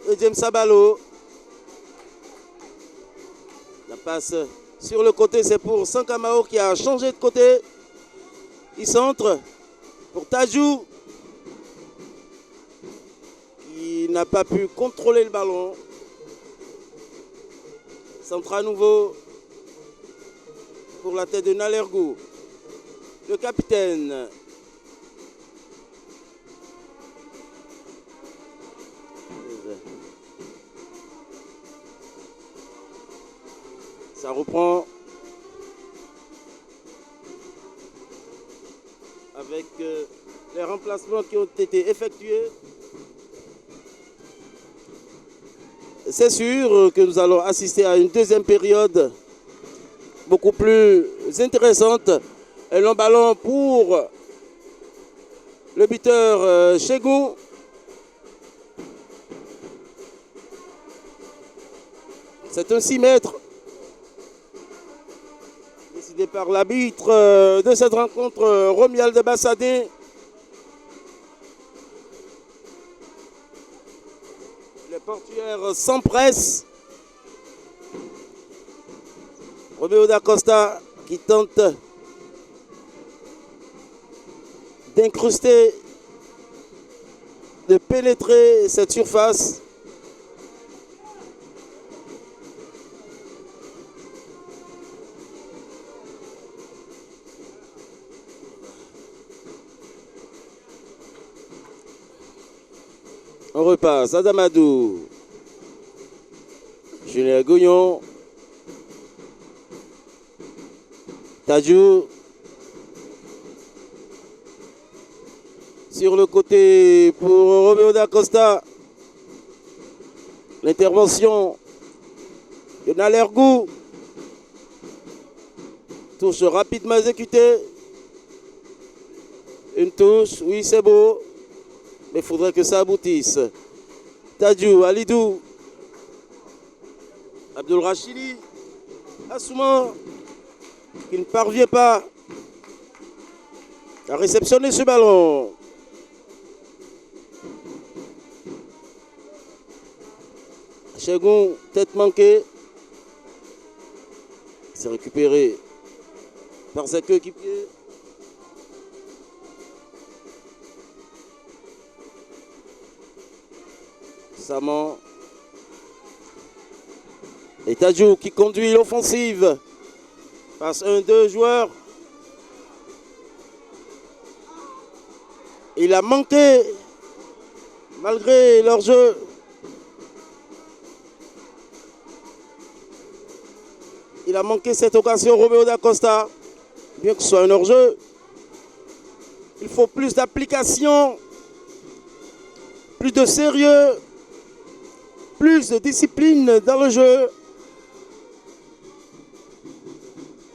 Speaker 1: de James Sabalo. La passe sur le côté, c'est pour Sankamao qui a changé de côté. Il centre pour Tajou, qui n'a pas pu contrôler le ballon. Centre à nouveau pour la tête de Nalergou. Le capitaine. Ça reprend avec les remplacements qui ont été effectués. C'est sûr que nous allons assister à une deuxième période beaucoup plus intéressante. Un long ballon pour le buteur Chegou. C'est un 6 mètres. Décidé par l'arbitre de cette rencontre, Romuald Bassadé. Les portuaires s'empressent. Roméo Dacosta qui tente d'incruster, de pénétrer cette surface. On repasse. Adamadou. Julien Gouillon. Tadjou. Sur le côté pour Roméo Dacosta. L'intervention Yona Lergou. Touche rapidement exécutée. Une touche, oui c'est beau. Mais il faudrait que ça aboutisse. Tadjou, Alidou. Abdul Rachidi. Assouman. Qui ne parvient pas à réceptionner ce ballon. Chegoun, tête manquée. C'est récupéré par ses coéquipiers. Saman. Et Tadjou qui conduit l'offensive. Passe 1-2 joueurs. Il a manqué malgré leur jeu. Il a manqué cette occasion, Roméo d'Acosta. Bien que ce soit un hors-jeu, il faut plus d'application, plus de sérieux, plus de discipline dans le jeu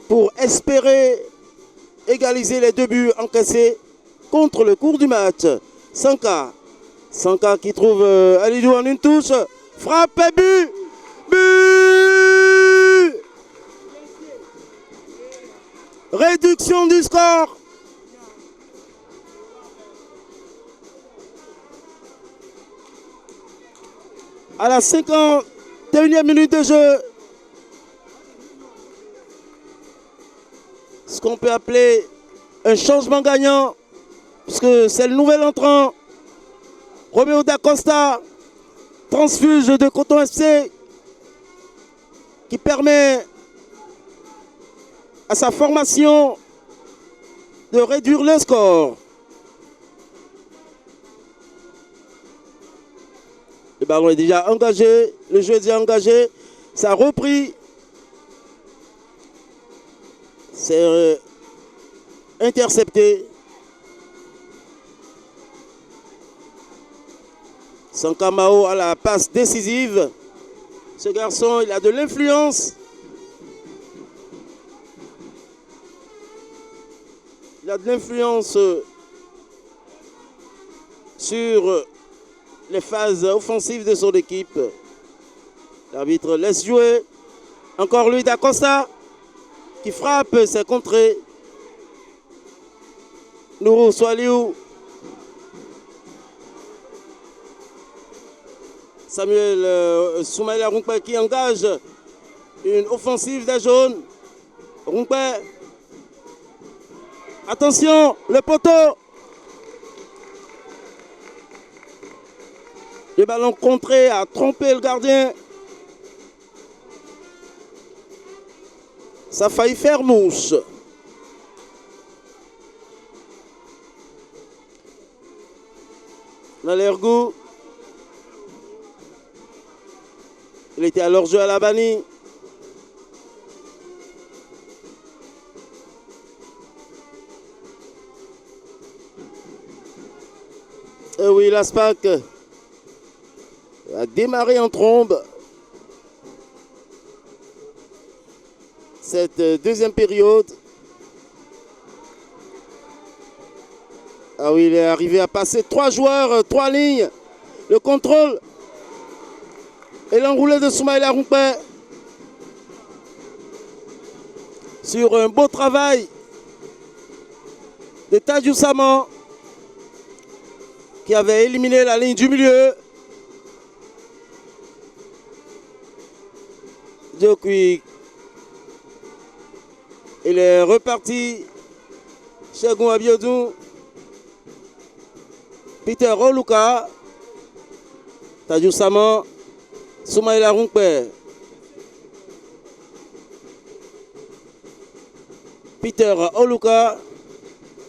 Speaker 1: pour espérer égaliser les 2 buts encaissés contre le cours du match. Sanka qui trouve Alidou en une touche. Frappe et but. But. Réduction du score. À la 51e minute de jeu. Ce qu'on peut appeler un changement gagnant. Puisque c'est le nouvel entrant. Roméo d'Acosta. Transfuge de Coton FC. Qui permet à sa formation de réduire le score. Le ballon est déjà engagé, le jeu est déjà engagé, ça a repris. C'est intercepté. Sankamao a la passe décisive. Ce garçon, il a de l'influence. Il a de l'influence sur les phases offensives de son équipe. L'arbitre laisse jouer. Encore lui d'Acosta qui frappe, c'est contré. Nourou Swaliou. Samuel Soumaïla Runkpe qui engage une offensive des jaunes. Runkpe. Attention, le poteau. Le ballon contré a trompé le gardien. Ça a failli faire mouche. Lergou. Il était à leur jeu à la bannie. Et oui, l'ASPAC a démarré en trombe cette deuxième période. Ah oui, il est arrivé à passer 3 joueurs, 3 lignes. Le contrôle et l'enroulé de Soumaïla Runkpe sur un beau travail de Tadjou Saman qui avait éliminé la ligne du milieu. Djokui, il est reparti. Chegoun Abiodou, Peter Oluka, Tadjou Saman, Soumaïla Runkpe, Peter Oluka,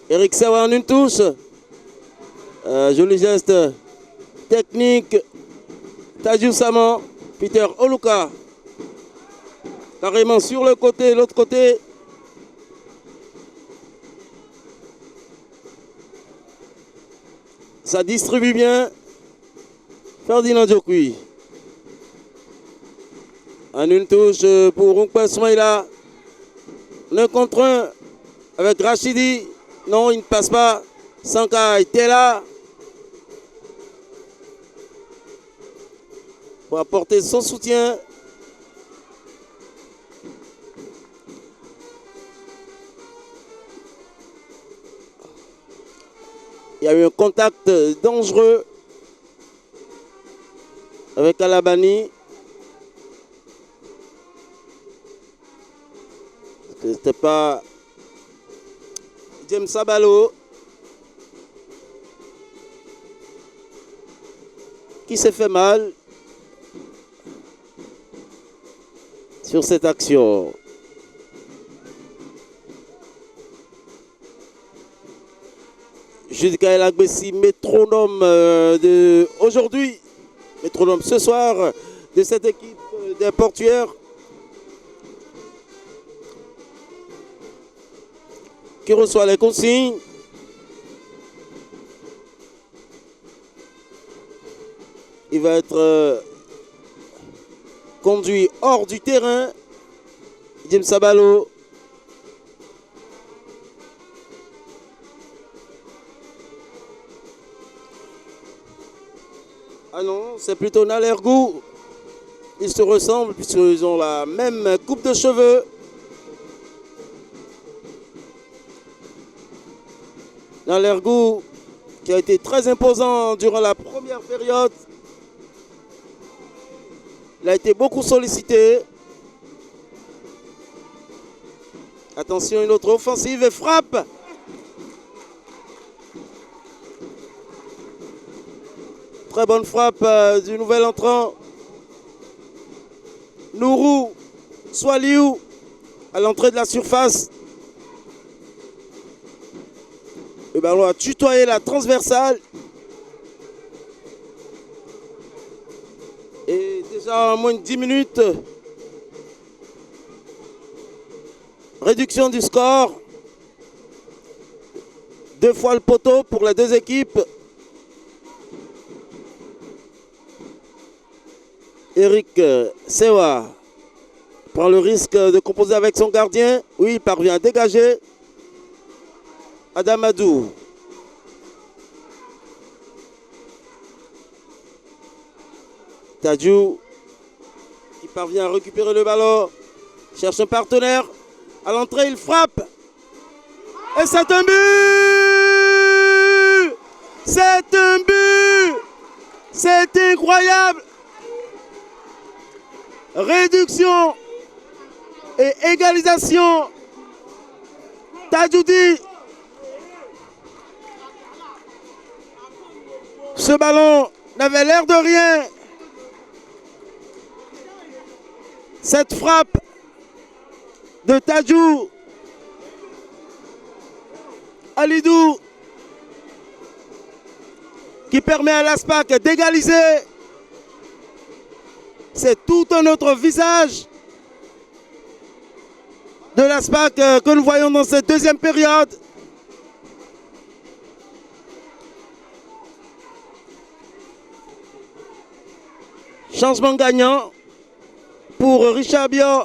Speaker 1: Eric Sewa en une touche. Joli geste technique. Tadjou Saman, Peter Oluka. Carrément sur le côté, l'autre côté. Ça distribue bien. Ferdinand Djokui. En une touche pour Runkwe Soumaïla. 1 contre 1 avec Rachidi. Non, il ne passe pas. Sanka était là pour apporter son soutien. Il y a eu un contact dangereux avec Alabani. C'était pas James Sabalo qui s'est fait mal sur cette action. Jules Gaël Agbessi, métronome de aujourd'hui, métronome ce soir de cette équipe des Portuaires. Qui reçoit les consignes. Il va être conduit hors du terrain. James Sabalo. Ah non, c'est plutôt Nalergou. Ils se ressemblent puisqu'ils ont la même coupe de cheveux. Nalergou qui a été très imposant durant la première période. Il a été beaucoup sollicité. Attention, une autre offensive et frappe. Très bonne frappe du nouvel entrant. Nourou Swaliou à l'entrée de la surface. Le ballon a tutoyé la transversale. Et déjà en moins de 10 minutes, réduction du score. 2 fois le poteau pour les 2 équipes. Eric Sewa prend le risque de composer avec son gardien. Oui, il parvient à dégager. Adam Adou. Tadjou qui parvient à récupérer le ballon. Cherche un partenaire. À l'entrée, il frappe. Et c'est un but! C'est un but! C'est incroyable! Réduction et égalisation. Tadjoudi. Ce ballon n'avait l'air de rien. Cette frappe de Tadjou Alidou qui permet à l'ASPAC d'égaliser. C'est tout un autre visage de l'ASPAC que nous voyons dans cette deuxième période. Changement gagnant pour Richard Biot.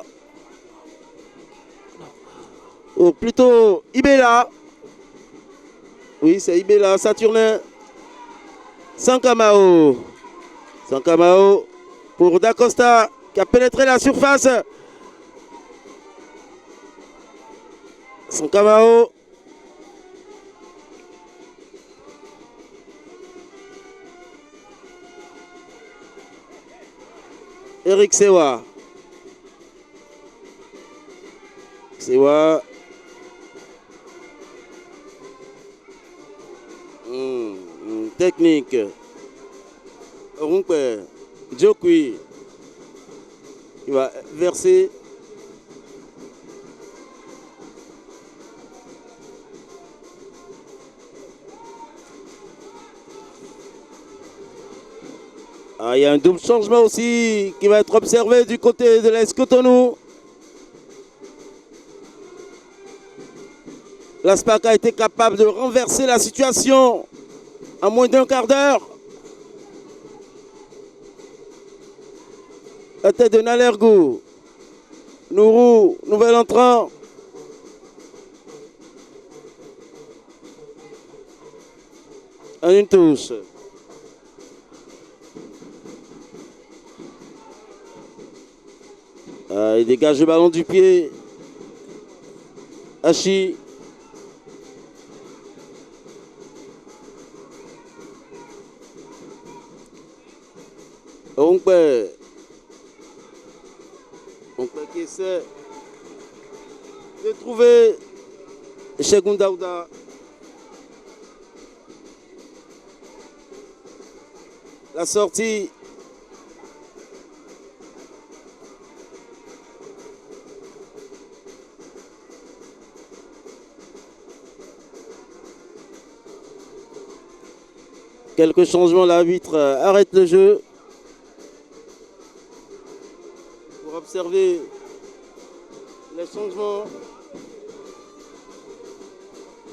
Speaker 1: Ou plutôt Ibela. Oui, c'est Ibela, Saturnin. Sankamao. Sankamao pour Dacosta qui a pénétré la surface. Sankamao. Eric Sewa. Sewa. Technique. Runkwe. Djokui. Il va verser. Ah, il y a un double changement aussi qui va être observé du côté de l'AS Cotonou. L'ASPAC a été capable de renverser la situation en moins d'un quart d'heure. La tête de Nalergou. Nourou, nouvel entrant. En une touche. Il dégage le ballon du pied. Hachi. Onkpe qui essaie de trouver Cheikh Daouda. La sortie. Quelques changements, l'arbitre arrête le jeu. Pour observer les changements.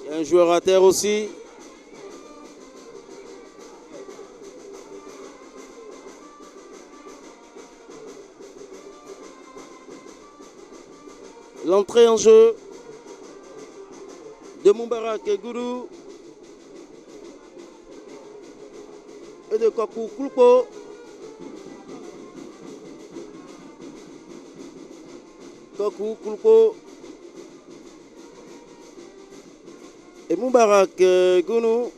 Speaker 1: Il y a un joueur à terre aussi. L'entrée en jeu de Moubarak Gourou et de Kokou Kulpo. Kokou Kulpo et Moubarak Gourou.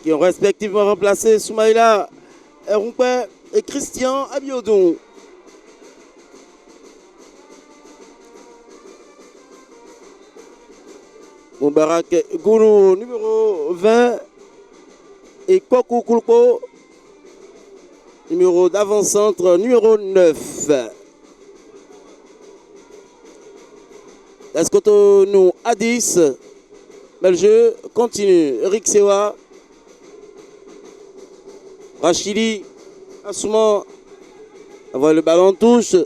Speaker 1: Qui ont respectivement remplacé Soumaïla Eroumpe et Christian Abiodun. Moubarak Gourou, numéro 20, et Kokou Kulpo, numéro d'avant-centre, numéro 9. Escotonou à 10. Mais le jeu continue. Eric Sewa. Rachidi Assouman envoie le ballon en touche.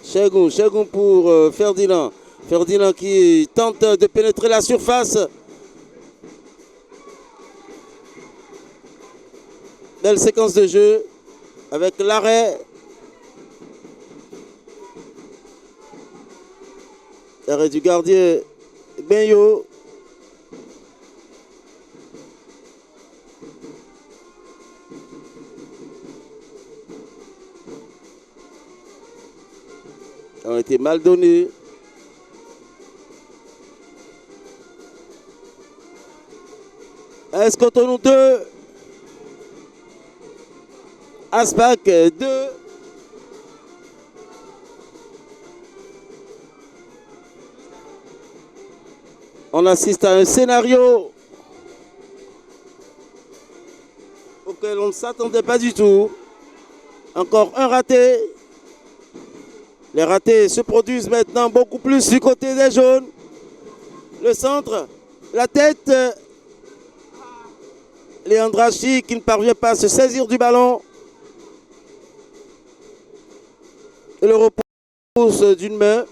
Speaker 1: Chegoun pour Ferdinand. Ferdinand qui tente de pénétrer la surface. Belle séquence de jeu avec l'arrêt. L'arrêt du gardien Benyo. Ont été mal donnés. Escotonou 2. Aspac 2. On assiste à un scénario auquel on ne s'attendait pas du tout. Encore un raté. Les ratés se produisent maintenant beaucoup plus du côté des jaunes. Le centre, la tête. Léandrachi qui ne parvient pas à se saisir du ballon. Et le repousse d'une main.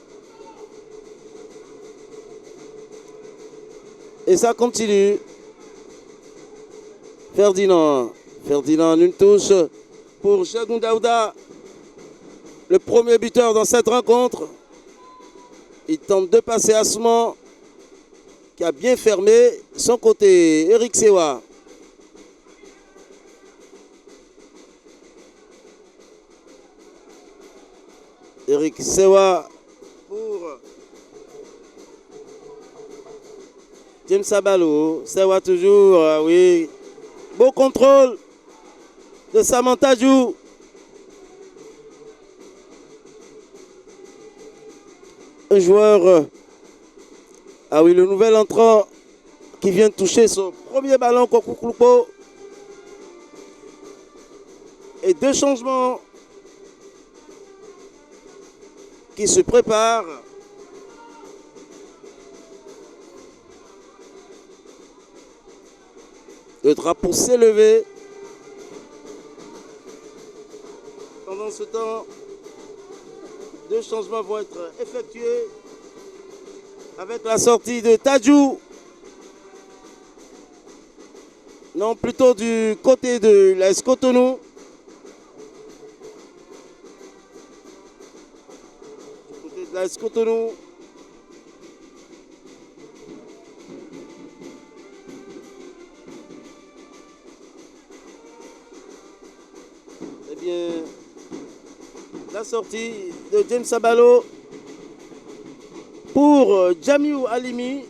Speaker 1: Et ça continue. Ferdinand en une touche pour Cheikh Daouda. Le premier buteur dans cette rencontre. Il tente de passer à Assouman qui a bien fermé son côté. Eric Sewa. Eric Sewa pour James Sabalo. Sewa toujours, oui. Beau contrôle de Samantha Djou. Un joueur, oui, le nouvel entrant qui vient de toucher son premier ballon, Kokou Kulpo. Et deux changements qui se préparent. Le drapeau s'est levé. Pendant ce temps, deux changements vont être effectués avec la sortie de Tadjou Non, plutôt du côté de l'AS Cotonou. Du côté de l'AS Cotonou. Eh bien, la sortie de James Sabalo pour Jamiou Alimi.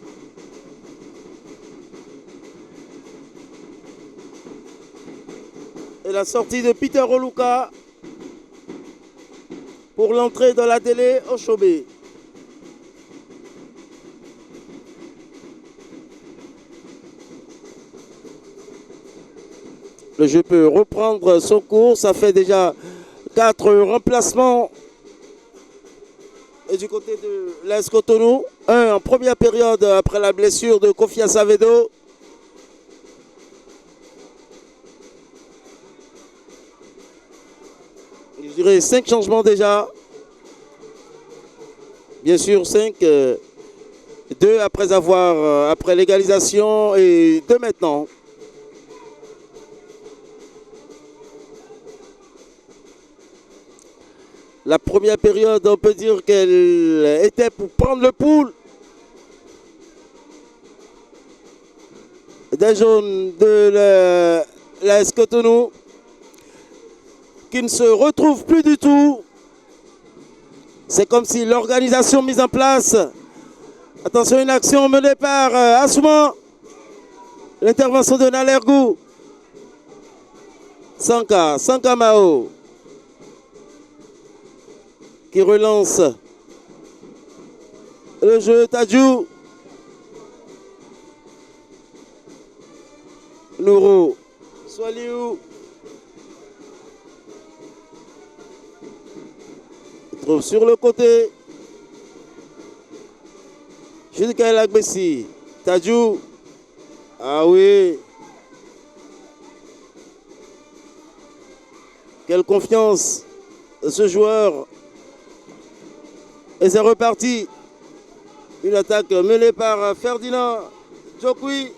Speaker 1: Et la sortie de Peter Oluka pour l'entrée de la télé au Chobé. Le jeu peut reprendre son cours. Ça fait déjà 4 remplacements. Et du côté de l'AS Cotonou, un en première période après la blessure de Kofi Savedo. Je dirais 5 changements déjà. Bien sûr, 5. 2 après l'égalisation et 2 maintenant. La première période, on peut dire qu'elle était pour prendre le pouls des jaunes de l'AS Cotonou qui ne se retrouve plus du tout. C'est comme si l'organisation mise en place. Attention, une action menée par Assouma. L'intervention de Nalergou. Sanka Mao. Qui relance le jeu. Tadjou. Nouro. Swaliou. Trouve sur le côté. Jusqu'à Lagbessi. Tadjou. Ah oui. Quelle confiance de ce joueur. Et c'est reparti. Une attaque menée par Ferdinand Djokwi. Ils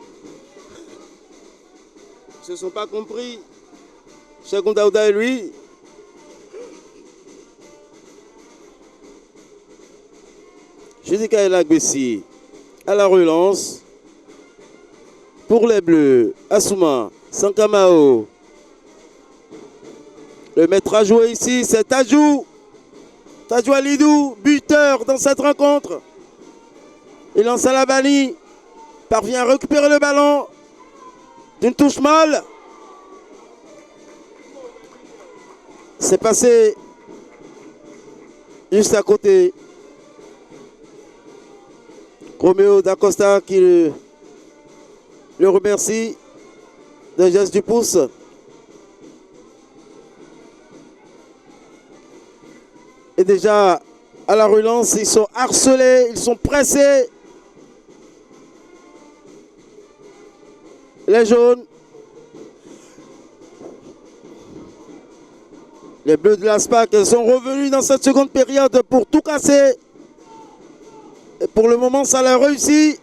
Speaker 1: ne se sont pas compris. Cheikh Daouda et lui. Judika Elagbessi à la relance. Pour les Bleus, Assouma, Sankamao. Le maître à jouer ici, c'est Tadjou. Tadjou Alidou, buteur dans cette rencontre. Il lance à la Bani. Parvient à récupérer le ballon. D'une touche molle. C'est passé juste à côté. Roméo D'Acosta qui le remercie d'un geste du pouce. Et déjà à la relance, ils sont harcelés, ils sont pressés. Les jaunes. Les Bleus de l'ASPAC sont revenus dans cette seconde période pour tout casser. Et pour le moment, ça leur réussit.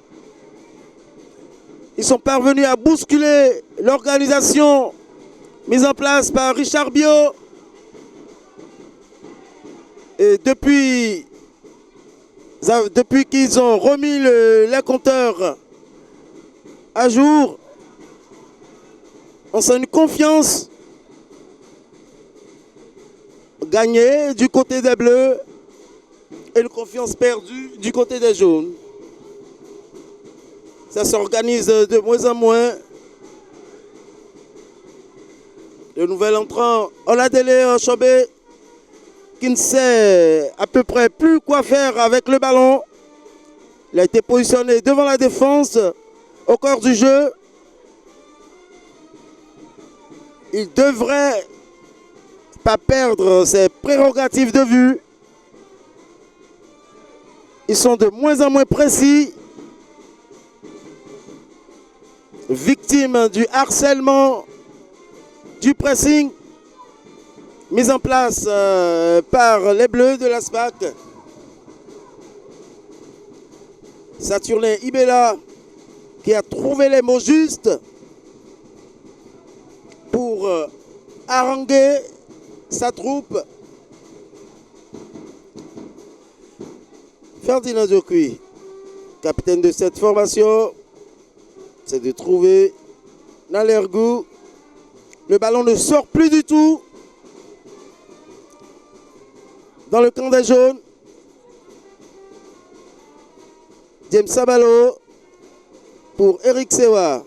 Speaker 1: Ils sont parvenus à bousculer l'organisation mise en place par Richard Bio. Et depuis qu'ils ont remis les compteurs à jour, on sent une confiance gagnée du côté des Bleus et une confiance perdue du côté des jaunes. Ça s'organise de moins en moins. Le nouvel entrant, Oladele Chobé, qui ne sait à peu près plus quoi faire avec le ballon. Il a été positionné devant la défense, au cœur du jeu. Il ne devrait pas perdre ses prérogatives de vue. Ils sont de moins en moins précis. Victimes du harcèlement, du pressing mis en place par les Bleus de l'ASPAC. Saturnin Ibela qui a trouvé les mots justes pour haranguer sa troupe. Ferdinand Diokuy, capitaine de cette formation, c'est de trouver Nalergou. Le ballon ne sort plus du tout dans le camp des jaunes. James Sabalo pour Eric Sewa.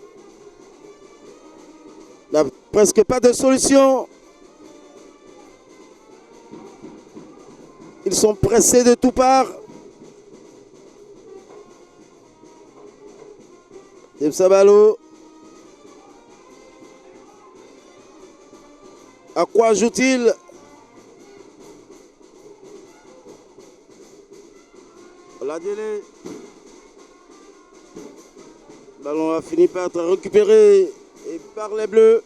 Speaker 1: Il n'y a presque pas de solution. Ils sont pressés de toutes parts. James Sabalo. À quoi joue-t-il? La délai. Le ballon a fini par être récupéré et par les Bleus.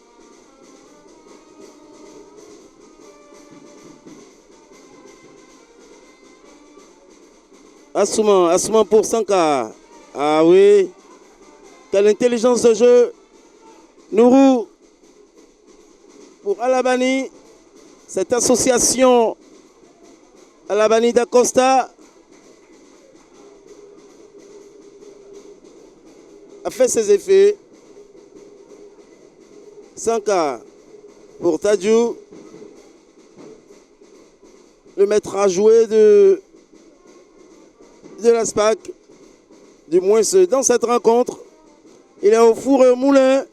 Speaker 1: Assouman pour Sanka. Ah oui. Quelle intelligence de jeu. Nourou pour Alabani. Cette association Alabani d'Acosta a fait ses effets. Sanka pour Tadjou. Le maître à jouer de la SPAC, du moins dans cette rencontre. Il est au four et au moulin.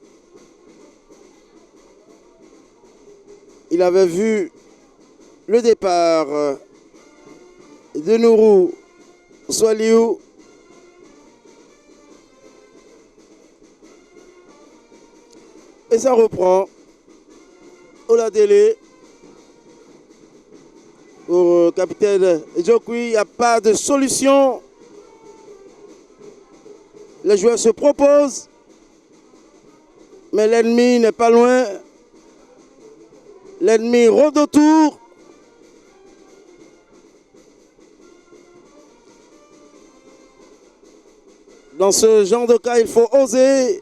Speaker 1: Il avait vu le départ de Nourou Swaliou. Et ça reprend. Oladele pour capitaine Diokuy. Il n'y a pas de solution. Les joueurs se proposent. Mais l'ennemi n'est pas loin. L'ennemi rôde autour. Dans ce genre de cas, il faut oser.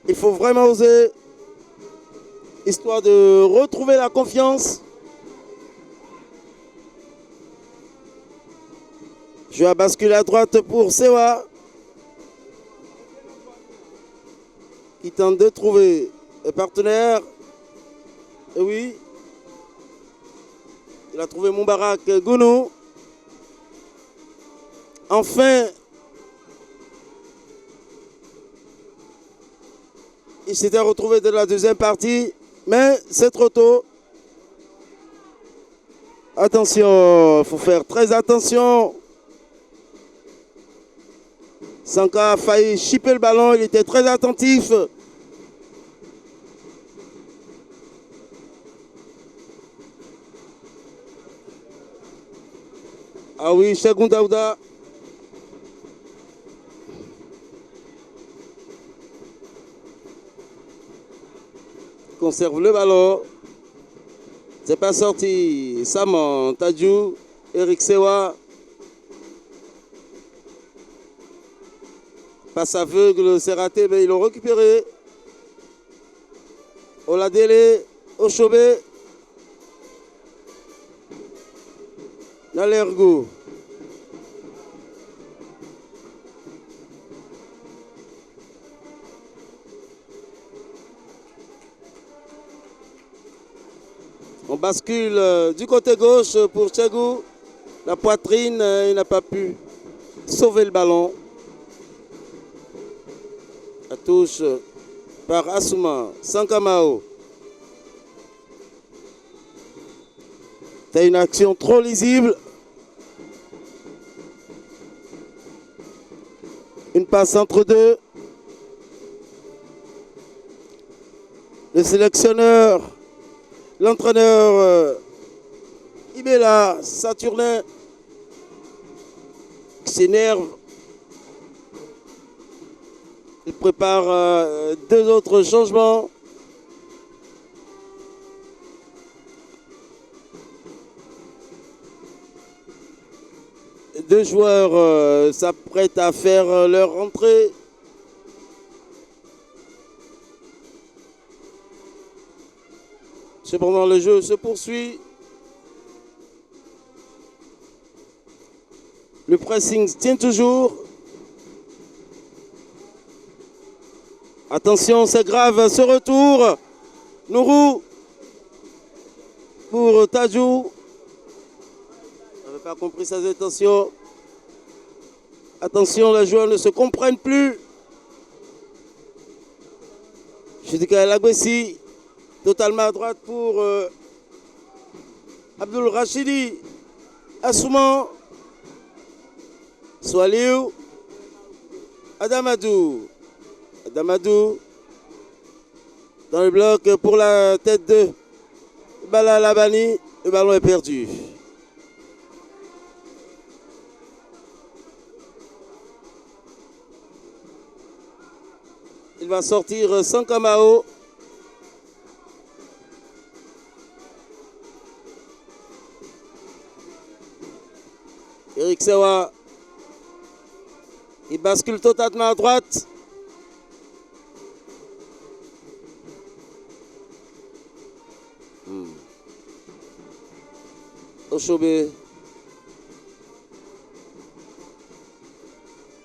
Speaker 1: Il faut vraiment oser. Histoire de retrouver la confiance. Je vais basculer à droite pour Sewa. Qui tente de trouver un partenaire. Et oui. Il a trouvé Moubarak Gounou. Enfin. Il s'était retrouvé de la deuxième partie. Mais c'est trop tôt. Attention. Il faut faire très attention. Sanka a failli chipper le ballon, il était très attentif. Ah oui, Cheikhoun Daouda. Conserve le ballon. C'est pas sorti. Saman, Tadjou, Eric Sewa. Passe aveugle, c'est raté, mais ils l'ont récupéré. Oladele, Oshobé. Nalergou. On bascule du côté gauche pour Tchegou. La poitrine, il n'a pas pu sauver le ballon. La touche par Assouman, Sankamao. C'est une action trop lisible. Une passe entre deux. Le sélectionneur, l'entraîneur Ibela Saturnin s'énerve. Il prépare deux autres changements. Deux joueurs s'apprêtent à faire leur entrée. Cependant, le jeu se poursuit. Le pressing tient toujours. Attention, c'est grave, ce retour. Nourou pour Tadjou. n'avait pas compris ses intentions. Attention, les joueurs ne se comprennent plus. Chidika El Agbessi, totalement à droite pour Abdul Rachidi. Assouman, Swaliou, Adamadou. Adamadou dans le bloc pour la tête de Bala Labani. Le ballon est perdu. Il va sortir Sankamao. Eric Sewa. Il bascule totalement à droite. Oshobe.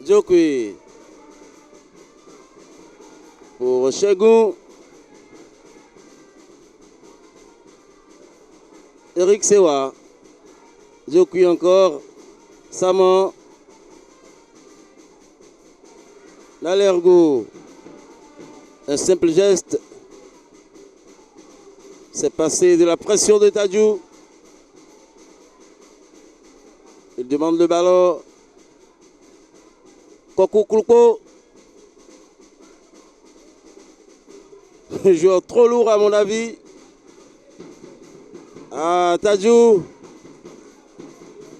Speaker 1: Djokui. Pour Chegoun. Eric Sewa. Djokui encore. Saman. Lalergo. Un simple geste. C'est passé de la pression de Tadjou. Il demande le ballon. Koko Kouko. Un joueur trop lourd à mon avis. Ah, Tadjou.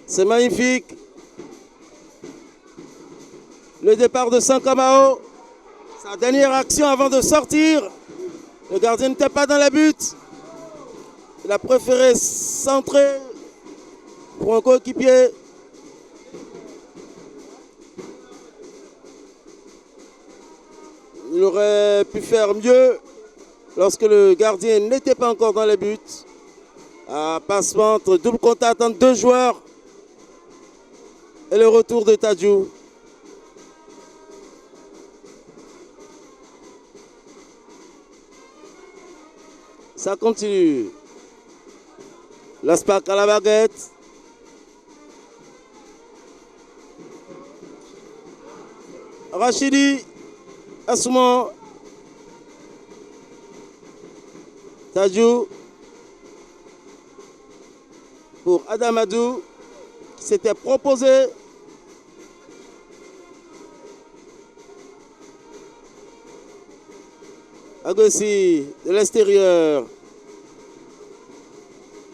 Speaker 1: C'est magnifique. Le départ de Sankamao. Sa dernière action avant de sortir. Le gardien n'était pas dans la butte. Il a préféré centrer pour un coéquipier. Il aurait pu faire mieux lorsque le gardien n'était pas encore dans les buts. Passement entre double contact entre deux joueurs. Et le retour de Tadjou. Ça continue. L'Aspac à la baguette. Rachidi. Assouman. Tadjou. Pour Adamadou. Qui s'était proposé. Agbessi de l'extérieur.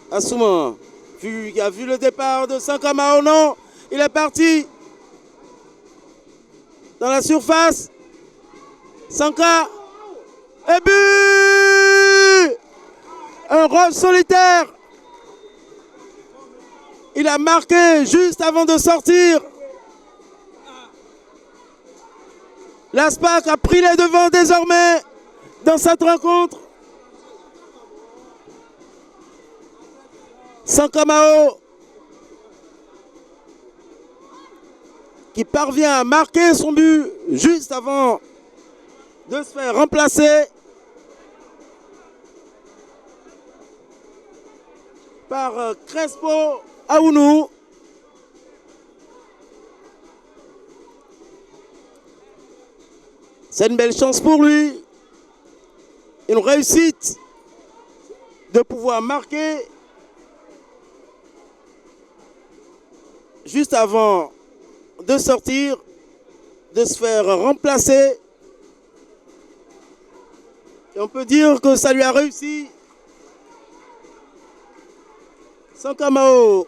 Speaker 1: Assouman. Il a vu le départ de Sankamao. Non. Il est parti. Dans la surface. Sanka. Et but! Un rôle solitaire. Il a marqué juste avant de sortir. L'Aspac a pris les devants désormais dans cette rencontre. Sankamao qui parvient à marquer son but juste avant de se faire remplacer par Crespo Aounou. C'est une belle chance pour lui, une réussite de pouvoir marquer juste avant de sortir, de se faire remplacer. Et on peut dire que ça lui a réussi. Sankamao,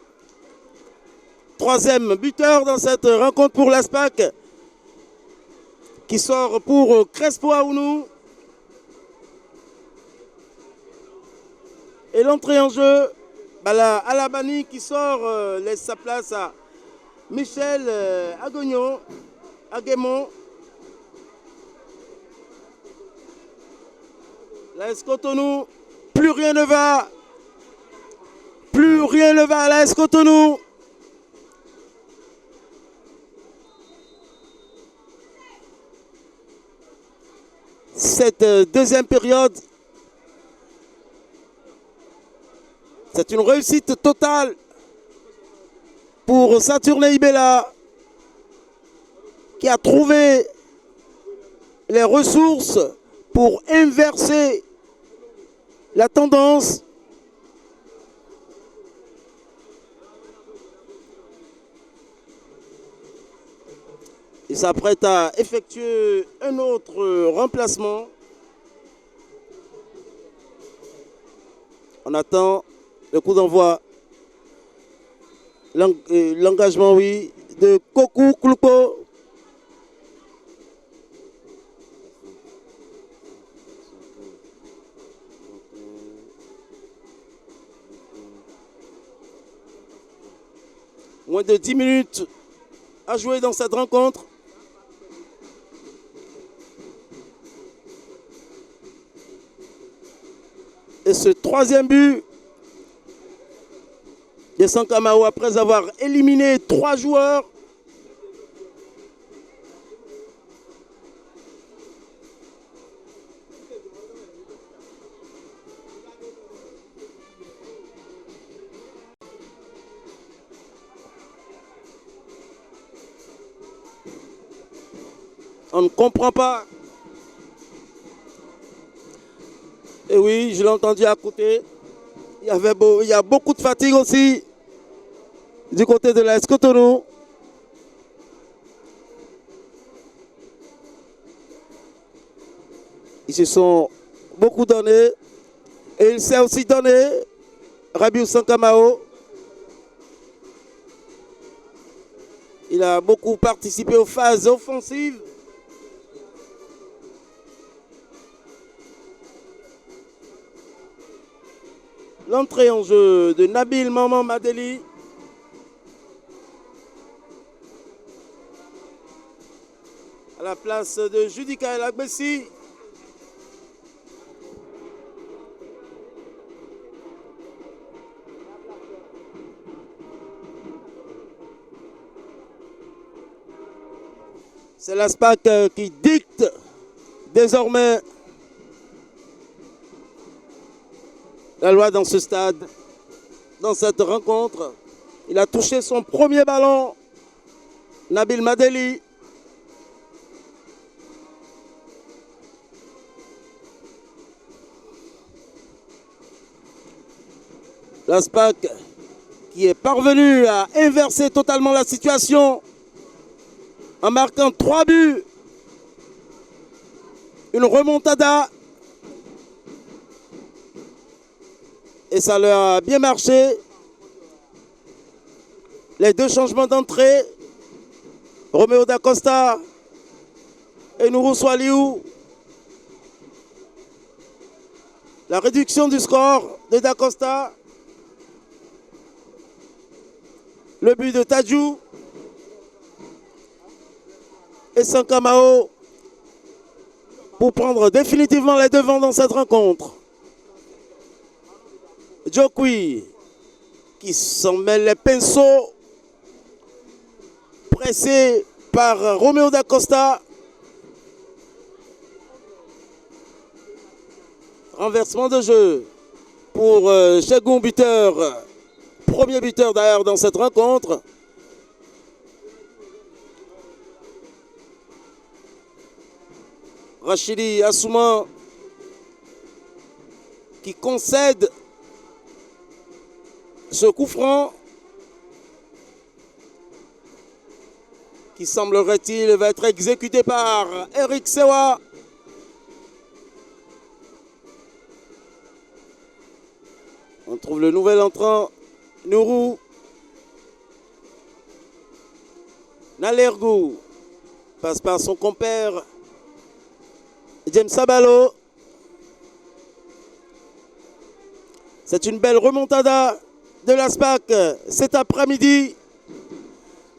Speaker 1: troisième buteur dans cette rencontre pour l'Aspac, qui sort pour Crespo Aounou. Et l'entrée en jeu, Bala Alabani qui sort, laisse sa place à Michel Aguemon. L'AS Cotonou, plus rien ne va. Plus rien ne va à l'AS Cotonou. Cette deuxième période, c'est une réussite totale pour Saturne Ibela qui a trouvé les ressources pour inverser la tendance. Il s'apprête à effectuer un autre remplacement. On attend le coup d'envoi. L'engagement, oui, de Kokou Klouko. Moins de 10 minutes à jouer dans cette rencontre. Et ce troisième but de Sankamao après avoir éliminé 3 joueurs. On ne comprend pas. Et oui, je l'ai entendu à côté. Il y a beaucoup de fatigue aussi du côté de l'AS Cotonou. Ils se sont beaucoup donnés. Et il s'est aussi donné, Rabiou Sankamao. Il a beaucoup participé aux phases offensives. L'entrée en jeu de Nabil Maman Madeli. À la place de Judika El Agbessi. C'est la SPAC qui dicte désormais la loi dans ce stade, dans cette rencontre. Il a touché son premier ballon, Nabil Madeli. La SPAC qui est parvenu à inverser totalement la situation en marquant 3 buts. Une remontada. Et ça leur a bien marché. Les 2 changements d'entrée. Roméo Dacosta et Nourou Swaliou. La réduction du score de Dacosta. Le but de Tadjou. Et Sankamao pour prendre définitivement les devants dans cette rencontre. Djokwi qui s'en mêle les pinceaux, pressé par Roméo Dacosta. Renversement de jeu pour Chegoun, buteur, premier buteur d'ailleurs dans cette rencontre. Rachidi Assouman qui concède ce coup franc qui semblerait-il va être exécuté par Eric Sewa. On trouve le nouvel entrant, Nourou. Nalergou passe par son compère James Sabalo. C'est une belle remontada de la SPAC cet après-midi.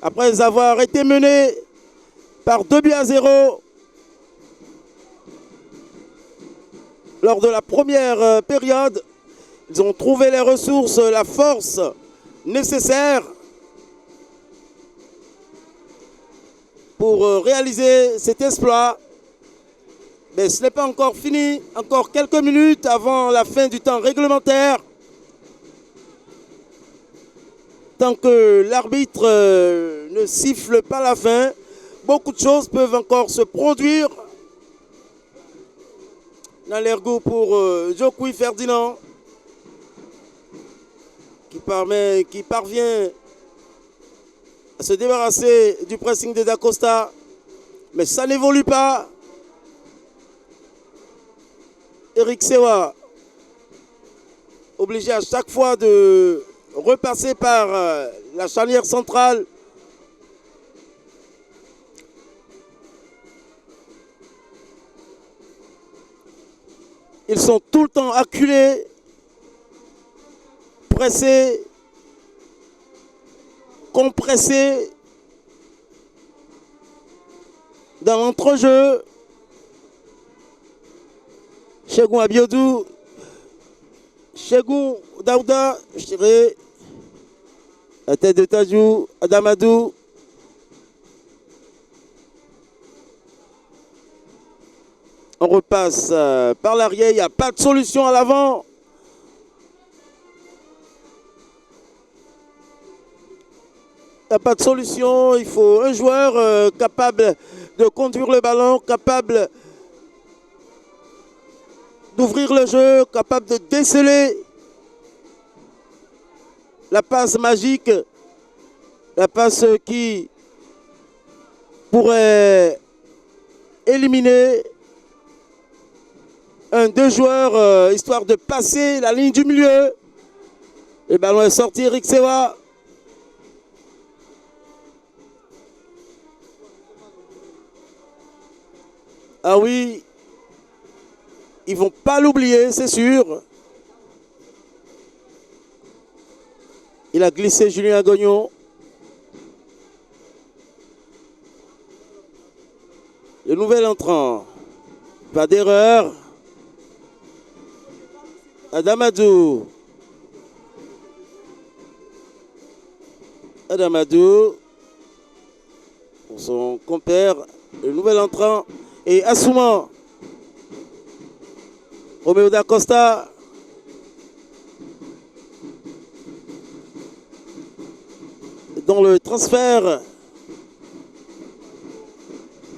Speaker 1: Après avoir été mené par 2-0 lors de la première période. Ils ont trouvé les ressources, la force nécessaire pour réaliser cet exploit. Mais ce n'est pas encore fini. Encore quelques minutes avant la fin du temps réglementaire. Tant que l'arbitre ne siffle pas la fin, beaucoup de choses peuvent encore se produire dans l'ergot pour Jokwi Ferdinand qui parvient à se débarrasser du pressing de Dacosta. Mais ça n'évolue pas. Eric Sewa, obligé à chaque fois de repasser par la charnière centrale. Ils sont tout le temps acculés, pressés, compressés dans l'entrejeu. Chegoun Abiodou, Chegoun Daouda, je dirais, la tête de Tadjou, Adamadou. On repasse par l'arrière, il n'y a pas de solution à l'avant. Il n'y a pas de solution, il faut un joueur capable de conduire le ballon, capable d'ouvrir le jeu, capable de déceler la passe magique, la passe qui pourrait éliminer deux joueurs, histoire de passer la ligne du milieu. Le ballon est sorti, Eric Sewa. Ah oui, ils vont pas l'oublier, c'est sûr. Il a glissé Julien Gognon. Le nouvel entrant. Pas d'erreur. Adamadou. Adamadou. Pour son compère. Le nouvel entrant. Et Assouman. Roméo Dacosta. Dans le transfert,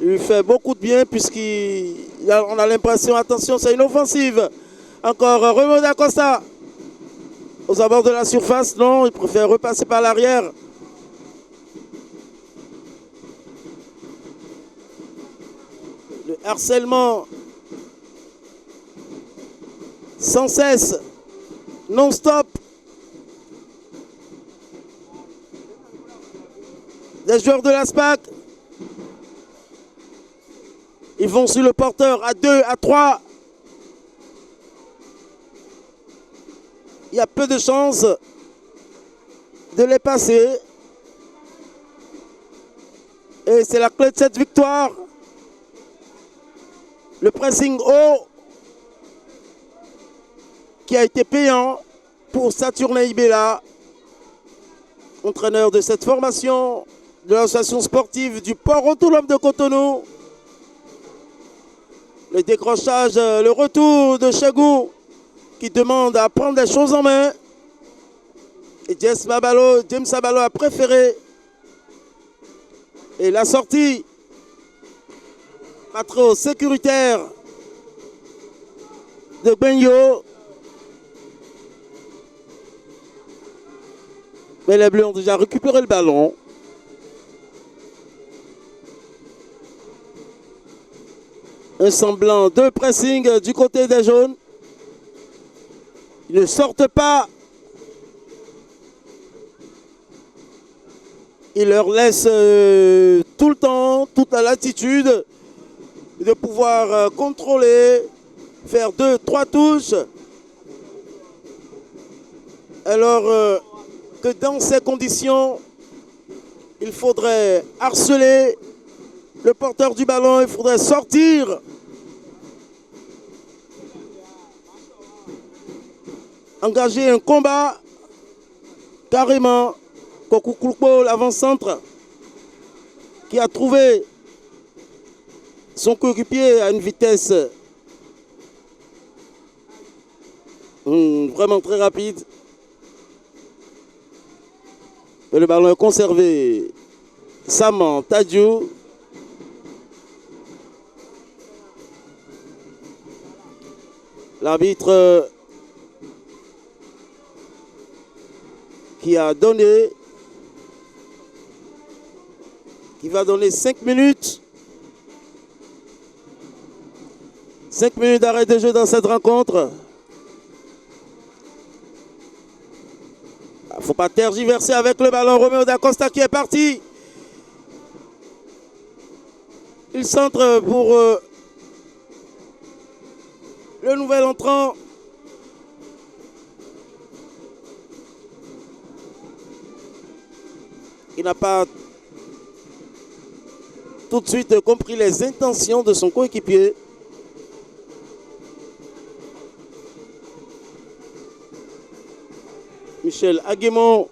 Speaker 1: il lui fait beaucoup de bien puisqu'on a l'impression, attention, c'est une offensive. Encore Roméo Dacosta aux abords de la surface. Non, il préfère repasser par l'arrière. Le harcèlement sans cesse, non-stop. Les joueurs de l'ASPAC, ils vont sur le porteur à 2, à 3. Il y a peu de chances de les passer. Et c'est la clé de cette victoire. Le pressing haut qui a été payant pour Saturnin Ibela, entraîneur de cette formation de l'association sportive du Port Autonome de Cotonou. Le décrochage, le retour de Chagou qui demande à prendre les choses en main. Et James Sabalo a préféré. Et la sortie, pas trop sécuritaire de Benyo. Mais les Bleus ont déjà récupéré le ballon. Un semblant de pressing du côté des jaunes. Ils ne sortent pas. Ils leur laissent tout le temps, toute la latitude de pouvoir contrôler, faire 2, 3 touches. Alors que dans ces conditions, il faudrait harceler le porteur du ballon, il faudrait sortir engagé un combat carrément. Kokukulpo, l'avant-centre, qui a trouvé son coéquipier à une vitesse vraiment très rapide. Et le ballon est conservé. Saman Tadjou. L'arbitre qui a donné, qui va donner 5 minutes. 5 minutes d'arrêt de jeu dans cette rencontre. Il ne faut pas tergiverser avec le ballon. Roméo Dacosta qui est parti. Il centre pour le nouvel entrant. Il n'a pas tout de suite compris les intentions de son coéquipier. Michel Aguemon.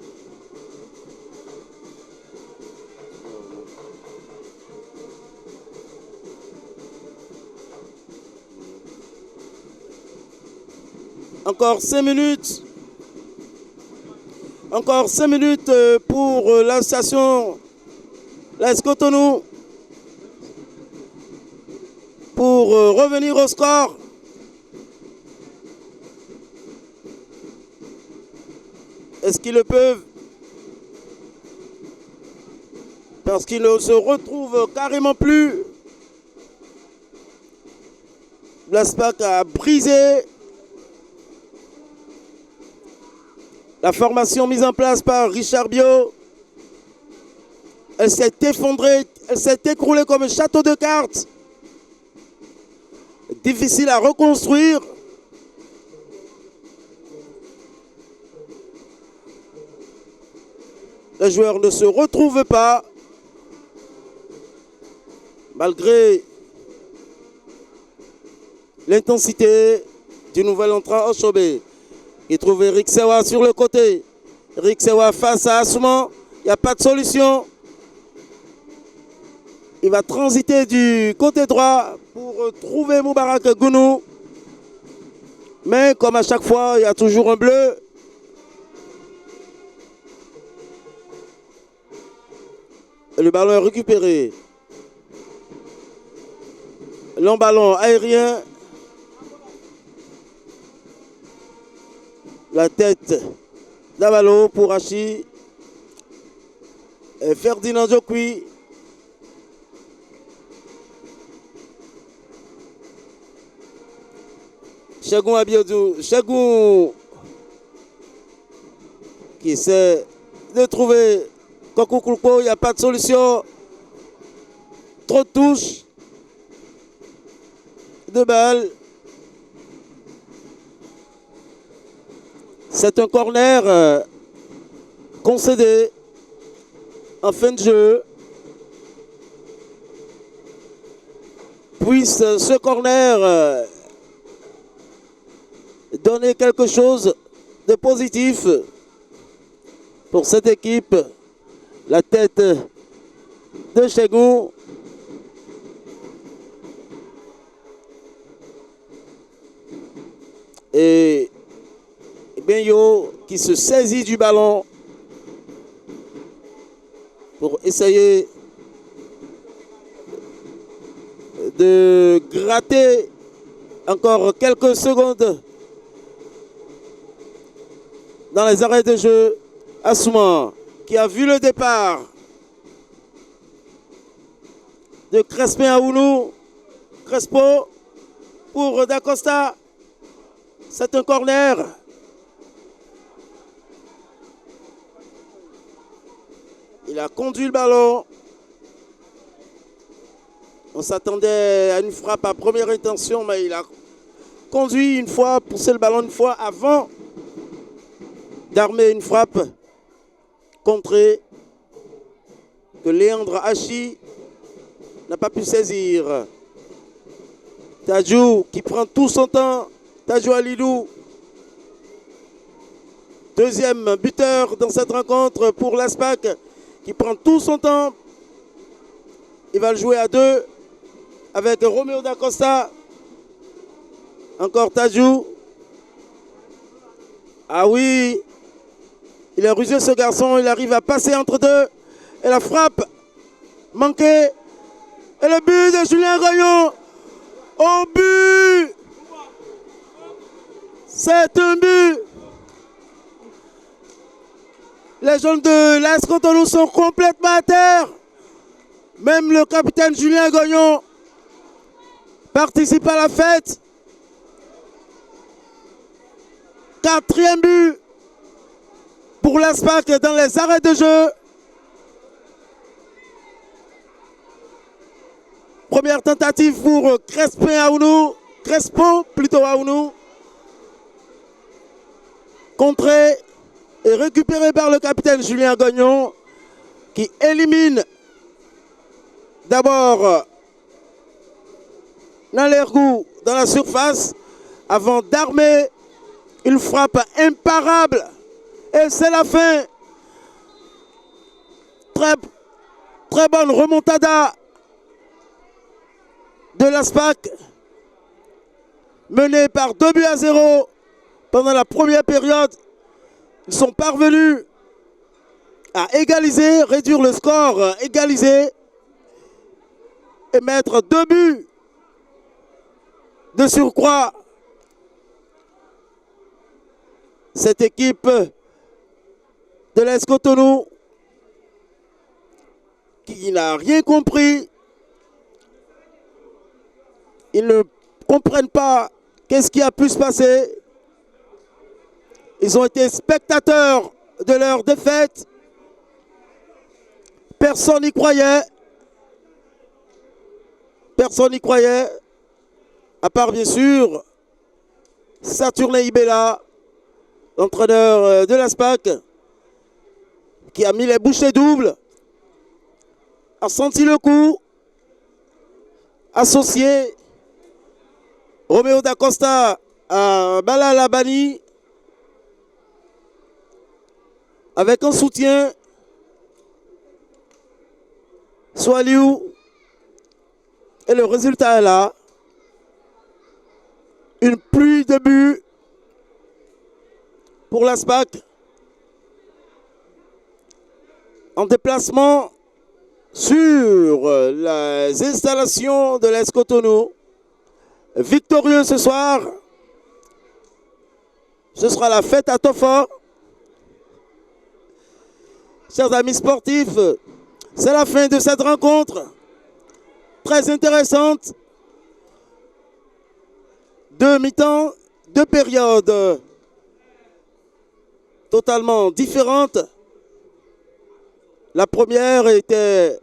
Speaker 1: Encore 5 minutes. Encore 5 minutes pour l'association l'AS Cotonou. Pour revenir au score. Est-ce qu'ils le peuvent? Parce qu'ils ne se retrouvent carrément plus. Blaspac a brisé la formation mise en place par Richard Bio. Elle s'est effondrée, elle s'est écroulée comme un château de cartes. Difficile à reconstruire. Les joueurs ne se retrouvent pas. Malgré l'intensité du nouvel entrant Oshobé. Il trouve Eric Sewa sur le côté. Eric Sewa face à Assouman. Il n'y a pas de solution. Il va transiter du côté droit pour trouver Moubarak Gounou. Mais comme à chaque fois, il y a toujours un bleu. Et le ballon est récupéré. Long ballon aérien. La tête d'Avalo pour Hachi. Et Ferdinand Diokwi. Chegoun Abiodou. Chegoun qui essaie de trouver Kokou Kulpo. Il n'y a pas de solution. Trop de touches. 2 balles. C'est un corner concédé en fin de jeu. Puisse ce corner donner quelque chose de positif pour cette équipe. La tête de Chegoun. Et Benyo qui se saisit du ballon pour essayer de gratter encore quelques secondes dans les arrêts de jeu. Assouman qui a vu le départ de Crespin Aounou. Crespo pour Dacosta. C'est un corner. Il a conduit le ballon. On s'attendait à une frappe à première intention, mais il a conduit une fois, poussé le ballon une fois avant d'armer une frappe contrée que Léandre Hachi n'a pas pu saisir. Tadjou qui prend tout son temps. Tadjou Alidou deuxième buteur dans cette rencontre pour l'ASPAC, qui prend tout son temps. Il va le jouer à deux avec Roméo Dacosta. Encore Tajou. Ah oui, il est rusé ce garçon, il arrive à passer entre deux. Et la frappe manquée. Et le but de Julien Gagnon. Au but. C'est un but. Les jeunes de l'AS Cotonou sont complètement à terre. Même le capitaine Julien Gagnon participe à la fête. Quatrième but pour l'ASPAC dans les arrêts de jeu. Première tentative pour Crespon plutôt Aounou. Contré et récupéré par le capitaine Julien Gagnon qui élimine d'abord Nalergou dans la surface avant d'armer une frappe imparable. Et c'est la fin. Très bonne remontada de l'ASPAC, menée par 2-0 pendant la première période. Ils sont parvenus à égaliser, réduire le score, égaliser et mettre 2 buts de surcroît. Cette équipe de l'AS Cotonou qui n'a rien compris. Ils ne comprennent pas qu'est-ce qui a pu se passer. Ils ont été spectateurs de leur défaite. Personne n'y croyait. Personne n'y croyait. À part bien sûr Saturnin Ibela, l'entraîneur de l'ASPAC, qui a mis les bouchées doubles, a senti le coup, associé Roméo Dacosta à Bala Labani, avec un soutien Swaliou, et le résultat est là. Une pluie de buts pour l'ASPAC en déplacement sur les installations de l'AS Cotonou. Victorieux ce soir, ce sera la fête à Tofa. Chers amis sportifs, c'est la fin de cette rencontre très intéressante. 2 mi-temps, 2 périodes totalement différentes. La première était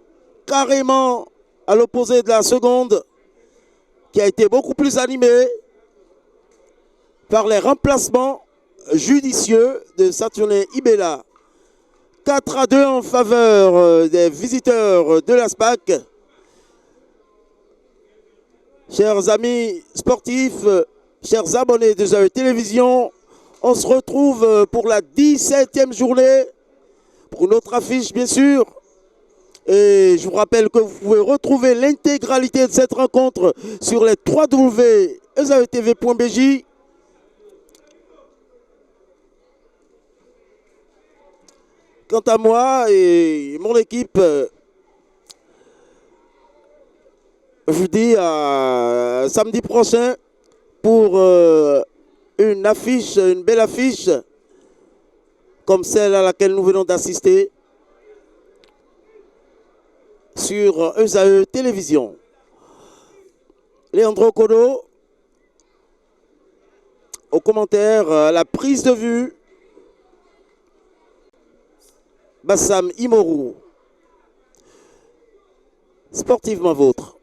Speaker 1: carrément à l'opposé de la seconde, qui a été beaucoup plus animée par les remplacements judicieux de Saturnin Ibela. 4-2 en faveur des visiteurs de l'ASPAC. Chers amis sportifs, chers abonnés de ZAE Télévision, on se retrouve pour la 17e journée, pour une autre affiche bien sûr. Et je vous rappelle que vous pouvez retrouver l'intégralité de cette rencontre sur les www.zaetv.bj. Quant à moi et mon équipe, je vous dis à samedi prochain pour une affiche, une belle affiche comme celle à laquelle nous venons d'assister sur ZAE Télévision. Leandro Kodo au commentaire, la prise de vue, Bassam Imoru, sportivement vôtre.